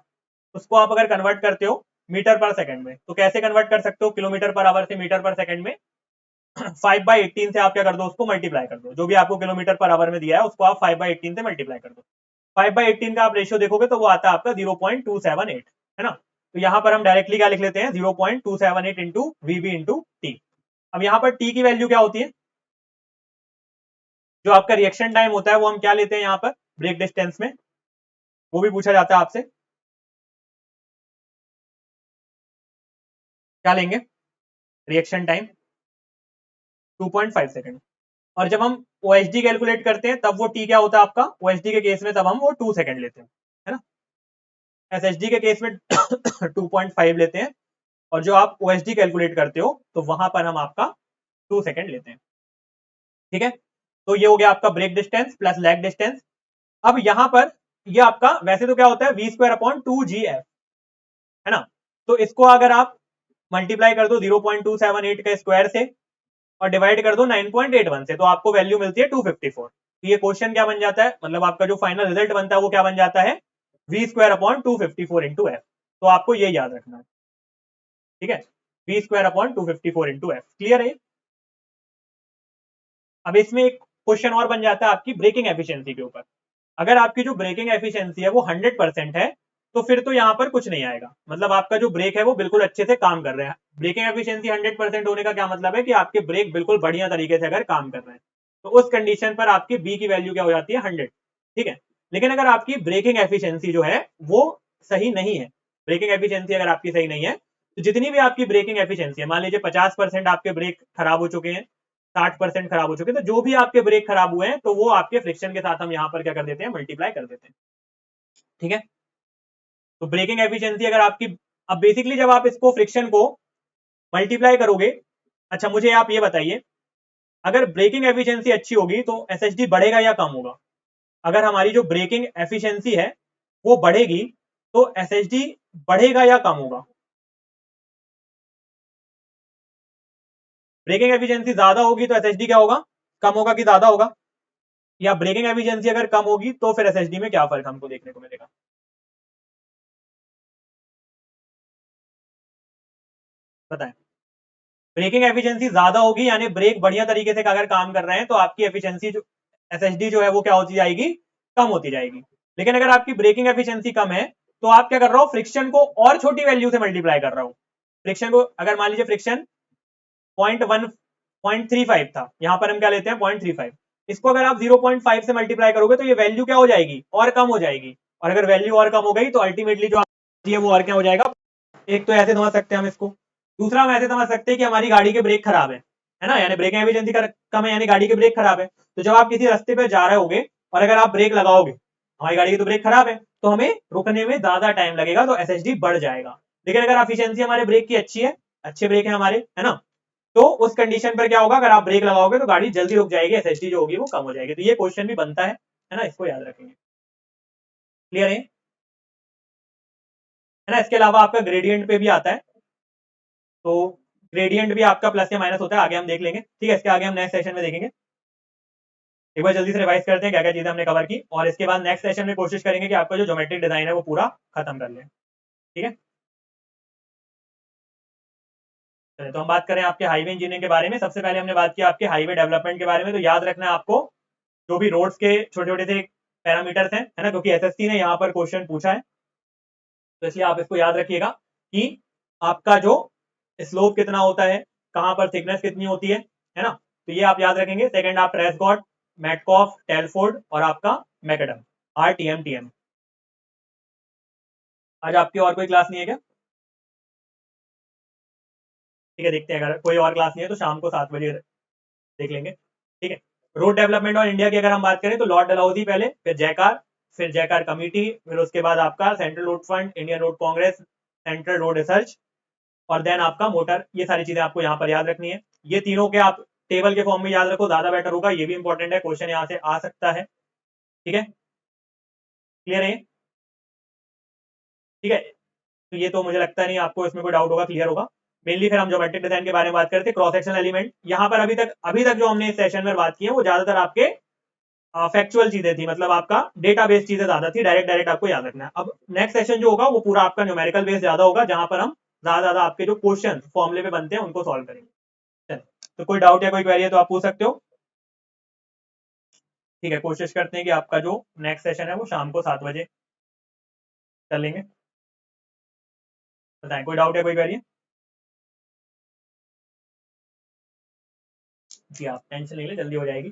उसको आप अगर कन्वर्ट करते हो मीटर पर सेकंड में, तो कैसे कन्वर्ट कर सकते हो किलोमीटर पर आवर से मीटर पर सेकंड में, 5/18 से आप क्या कर दो, उसको मल्टीप्लाई कर दो। जो भी आपको किलोमीटर पर आवर में दिया है उसको आप 5/18 से मल्टीप्लाई कर दो। 5/18 का आप रेशियो देखोगे तो वो आता है आपका 0.278, है ना। तो यहाँ पर हम डायरेक्टली क्या लिख लेते हैं, 0.278 इंटू वीबी इंटू टी। अब यहाँ पर टी की वैल्यू क्या होती है, जो आपका रिएक्शन टाइम होता है वो हम क्या लेते हैं यहाँ पर ब्रेक डिस्टेंस में, वो भी पूछा जाता है आपसे। क्या लेंगे, रिएक्शन टाइम 2.5 सेकेंड। और जब हम OHD कैलकुलेट करते हैं तब वो टी क्या होता है आपका, OHD के केस में तब हम वो 2 सेकेंड लेते हैं, है ना। SHD के केस में 2.5 लेते हैं, और जो आप OHD कैलकुलेट करते हो तो वहां पर हम आपका 2 सेकेंड लेते हैं। ठीक है, तो ये हो गया आपका brake distance plus lag distance. अब यहां पर ये आपका वैसे तो क्या होता है वी स्क्वायर अपॉन 2GF, है ना। तो इसको अगर आप मल्टीप्लाई कर दो 0.278 का स्क्वायर से और डिवाइड कर दो 9.81 से, तो आपको वैल्यू मिलती है 254। तो ये क्वेश्चन क्या बन जाता है, मतलब आपका जो फाइनल रिजल्ट बनता है वो क्या बन जाता है, V square upon 254 into F. तो आपको ये याद रखना है। ठीक है, V square upon 254 into F. Clear है। अब इसमें एक क्वेश्चन और बन जाता है आपकी ब्रेकिंग एफिशिएंसी के ऊपर। अगर आपकी जो ब्रेकिंग एफिशिएंसी है वो 100% है, तो फिर तो यहाँ पर कुछ नहीं आएगा, मतलब आपका जो ब्रेक है वो बिल्कुल अच्छे से काम कर रहे हैं। ब्रेकिंग एफिशिएंसी 100% होने का क्या मतलब है कि आपके ब्रेक बिल्कुल बढ़िया तरीके से अगर काम कर रहे हैं, तो उस कंडीशन पर आपकी बी की वैल्यू क्या हो जाती है, 100। ठीक है, लेकिन अगर आपकी ब्रेकिंग एफिशिएंसी जो है वो सही नहीं है, ब्रेकिंग एफिशिएंसी अगर आपकी सही नहीं है, तो जितनी भी आपकी ब्रेकिंग एफिशिएंसी है, मान लीजिए 50% आपके ब्रेक खराब हो चुके हैं, 60% खराब हो चुके हैं, तो जो भी आपके ब्रेक खराब हुए हैं तो वो आपके फ्रिक्शन के साथ हम यहाँ पर क्या कर देते हैं, मल्टीप्लाई कर देते हैं। ठीक है, तो ब्रेकिंग एफिशिएंसी अगर आपकी, अब बेसिकली जब आप इसको फ्रिक्शन को मल्टीप्लाई करोगे, अच्छा मुझे आप ये बताइए, अगर ब्रेकिंग एफिशिएंसी अच्छी होगी तो एसएसडी बढ़ेगा या कम होगा। अगर हमारी जो ब्रेकिंग एफिशिएंसी है वो बढ़ेगी तो एसएसडी बढ़ेगा या कम होगा। ब्रेकिंग एफिशिएंसी ज्यादा होगी तो एसएसडी क्या होगा, कम होगा कि ज्यादा होगा, या ब्रेकिंग एफिशिएंसी अगर कम होगी तो फिर एसएसडी में क्या फर्क हमको देखने को मिलेगा, बताएं। ब्रेकिंग एफिशिएंसी ज्यादा होगी यानी ब्रेक बढ़िया तरीके से अगर काम कर रहे हैं तो आपकी एफिशिएंसी जो एसएसडी जो है वो क्या होती जाएगी, कम होती जाएगी। लेकिन अगर आपकी ब्रेकिंग एफिशिएंसी कम है तो आप क्या कर रहा हो, फ्रिक्शन को और छोटी वैल्यू से मल्टीप्लाई कर रहा हो। फ्रिक्शन को अगर मान लीजिए फ्रिक्शन 0.35 था, यहां पर हम क्या लेते हैं 0.35, इसको अगर आप 0.5 से मल्टीप्लाई करोगे तो ये वैल्यू क्या हो जाएगी, और कम हो जाएगी। और अगर वैल्यू और कम हो गई तो अल्टीमेटली जो है वो और क्या हो जाएगा। एक तो ऐसे समझ सकते हैं हम इसको दूसरा हम ऐसे समझ सकते हैं कि हमारी गाड़ी के ब्रेक खराब है ना, यानी ब्रेकिंग एफिशिएंसी कम है, यानी गाड़ी के ब्रेक खराब है। तो जब आप किसी रास्ते पे जा रहे होगे और अगर आप ब्रेक लगाओगे, हमारी गाड़ी की तो ब्रेक खराब है, तो हमें रुकने में ज्यादा टाइम लगेगा, तो एसएसडी बढ़ जाएगा। लेकिन अगर एफिशिएंसी हमारे ब्रेक की अच्छी है, अच्छे ब्रेक है हमारे, है ना, तो उस कंडीशन पर क्या होगा, अगर आप ब्रेक लगाओगे तो गाड़ी जल्दी रुक जाएगी, एसएसडी जो होगी वो कम हो जाएगी। तो ये क्वेश्चन भी बनता है ना, इसको याद रखेंगे। क्लियर है ना। इसके अलावा आपका ग्रेडियंट पे भी आता है, तो ग्रेडियंट भी आपका प्लस या माइनस होता है, आगे हम देख लेंगे। ठीक है, इसके आगे हम नेक्स्ट सेशन में देखेंगे। एक बार जल्दी से रिवाइज करते हैं क्या क्या चीजें हमने कवर की, और इसके बाद नेक्स्ट सेशन में कोशिश करेंगे कि आपका जो ज्योमेट्रिक डिजाइन है वो पूरा खत्म कर लें। ठीक है, चलिए तो हम बात करें आपके हाईवे इंजीनियरिंग के बारे में। सबसे पहले हमने बात की आपके हाईवे डेवलपमेंट के बारे में। तो याद रखना है आपको जो भी रोड्स के छोटे छोटे से पैरामीटर्स हैं, है ना, क्योंकि एसएससी ने यहाँ पर क्वेश्चन पूछा है, तो इसलिए आप इसको याद रखिएगा कि आपका जो स्लोप कितना होता है, कहाँ पर थिकनेस कितनी होती है ना, तो ये आप याद रखेंगे। सेकंड आप ट्रेसगॉट, मैटकॉफ, टेलफोर्ड और आपका मैकडम, RTM TM। आज आपकी और कोई क्लास नहीं है क्या? ठीक है, देखते हैं, अगर कोई और क्लास नहीं है तो शाम को 7 बजे देख लेंगे। ठीक है, रोड डेवलपमेंट और इंडिया की अगर हम बात करें तो लॉर्ड डलहौजी पहले, फिर जयकार, फिर जयकार कमेटी, फिर उसके बाद आपका central road fund, Indian road Congress, central road research, और देन आपका मोटर। ये सारी चीजें आपको यहाँ पर याद रखनी है। ये तीनों के आप टेबल के फॉर्म में याद रखो, ज्यादा बेटर होगा। ये भी इंपॉर्टेंट है, क्वेश्चन यहाँ से आ सकता है। ठीक है, क्लियर है? ठीक है, तो ये तो मुझे लगता नहीं आपको इसमें कोई डाउट होगा, क्लियर होगा। मेनली फिर हम ज्योमेट्रिक डिजाइन के बारे में बात करते हैं। क्रॉस सेक्शन एलिमेंट, यहाँ पर अभी तक जो हमने इस सेशन में बात की है वो ज्यादातर आपके फैक्चुअल चीजें थी, मतलब आपका डेटा बेस्ड चीजें ज्यादा थी, डायरेक्ट डायरेक्ट आपको याद रखना है। अब नेक्स्ट सेशन जो होगा वो पूरा आपका न्यूमेरिकल बेस्ड ज्यादा होगा, जहां पर हम ज्यादा आपके जो क्वेश्चन फॉर्मुले पे बनते हैं उनको सॉल्व करेंगे। चल, तो कोई डाउट या कोई क्वेरी है तो आप पूछ सकते हो। ठीक है, कोशिश करते हैं कि आपका जो नेक्स्ट सेशन है वो शाम को 7 बजे कर लेंगे। बताएं, कोई डाउट है, कोई क्वेरी है? जी, आप टेंशन नहीं ले, जल्दी हो जाएगी।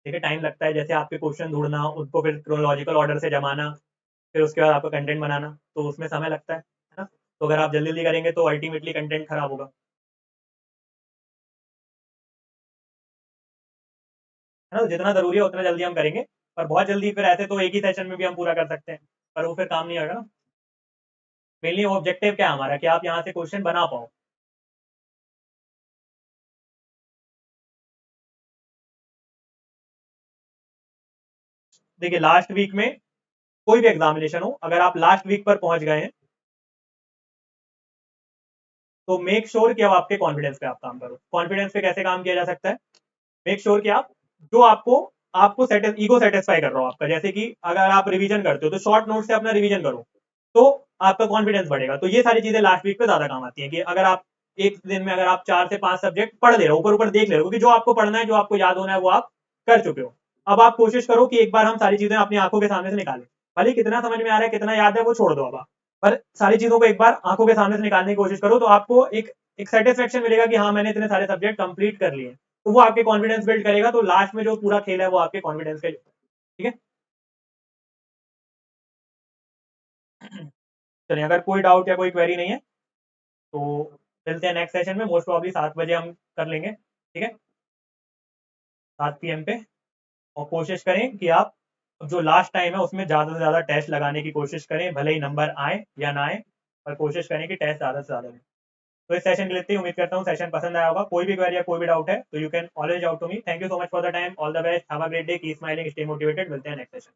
देखिए, टाइम लगता है, जैसे आपके क्वेश्चन ढूंढना, उनको फिर क्रोनोलॉजिकल ऑर्डर से जमाना, फिर उसके बाद आपका कंटेंट बनाना, तो उसमें समय लगता है ना। तो अगर आप जल्दी जल्दी करेंगे तो अल्टीमेटली कंटेंट खराब होगा, है ना। तो जितना जरूरी है उतना जल्दी हम करेंगे, पर बहुत जल्दी फिर ऐसे तो एक ही सेशन में भी हम पूरा कर सकते हैं, पर वो फिर काम नहीं आएगा ना। मेनली ऑब्जेक्टिव क्या है हमारा, कि आप यहाँ से क्वेश्चन बना पाओ। देखिए, लास्ट वीक में कोई भी एग्जामिनेशन हो, अगर आप लास्ट वीक पर पहुंच गए हैं तो मेक श्योर कि अब आपके कॉन्फिडेंस पे आप काम करो। कॉन्फिडेंस पे कैसे काम किया जा सकता है? मेक श्योर कि आप जो आपको ईगो सेटिस्फाई कर रहा हो आपका, जैसे कि अगर आप रिवीजन करते हो तो शॉर्ट नोट से अपना रिवीजन करो, तो आपका कॉन्फिडेंस बढ़ेगा। तो ये सारी चीजें लास्ट वीक पे ज्यादा काम आती हैं, कि अगर आप एक दिन में अगर आप 4 से 5 सब्जेक्ट पढ़ ले रहे हो, ऊपर ऊपर देख ले रहे हो, क्योंकि जो आपको पढ़ना है, जो आपको याद होना है वो आप कर चुके हो। अब आप कोशिश करो कि एक बार हम सारी चीजें अपनी आंखों के सामने से निकालें। भले ही कितना समझ में आ रहा है, कितना याद है, वो छोड़ दो अब आप, पर सारी चीजों को एक बार आंखों के सामने से निकालने की कोशिश करो, तो आपको एक सेटिस्फेक्शन मिलेगा कि हाँ, मैंने इतने सारे सब्जेक्ट कंप्लीट कर लिए। तो वो आपके कॉन्फिडेंस बिल्ड करेगा, तो लास्ट में जो पूरा खेल है वो आपके कॉन्फिडेंस के लिए। ठीक है, चलिए, अगर कोई डाउट या कोई क्वेरी नहीं है तो मिलते हैं नेक्स्ट सेशन में। मोस्ट प्रॉब्ली 7 बजे हम कर लेंगे। ठीक है, 7 PM पे। और कोशिश करें कि आप जो लास्ट टाइम है उसमें ज़्यादा से ज़्यादा टेस्ट लगाने की कोशिश करें, भले ही नंबर आए या ना आए, पर कोशिश करें कि टेस्ट ज़्यादा से ज़्यादा लें। तो इस सेशन के लिए इतनी उम्मीद करता हूँ सेशन पसंद आया होगा। कोई भी क्वेरी या कोई भी डाउट है तो you can always out to me. Thank you so much for the time, all the best, have a great day, keep smiling, stay motivated. मिलते हैं नेक्स्ट सेशन।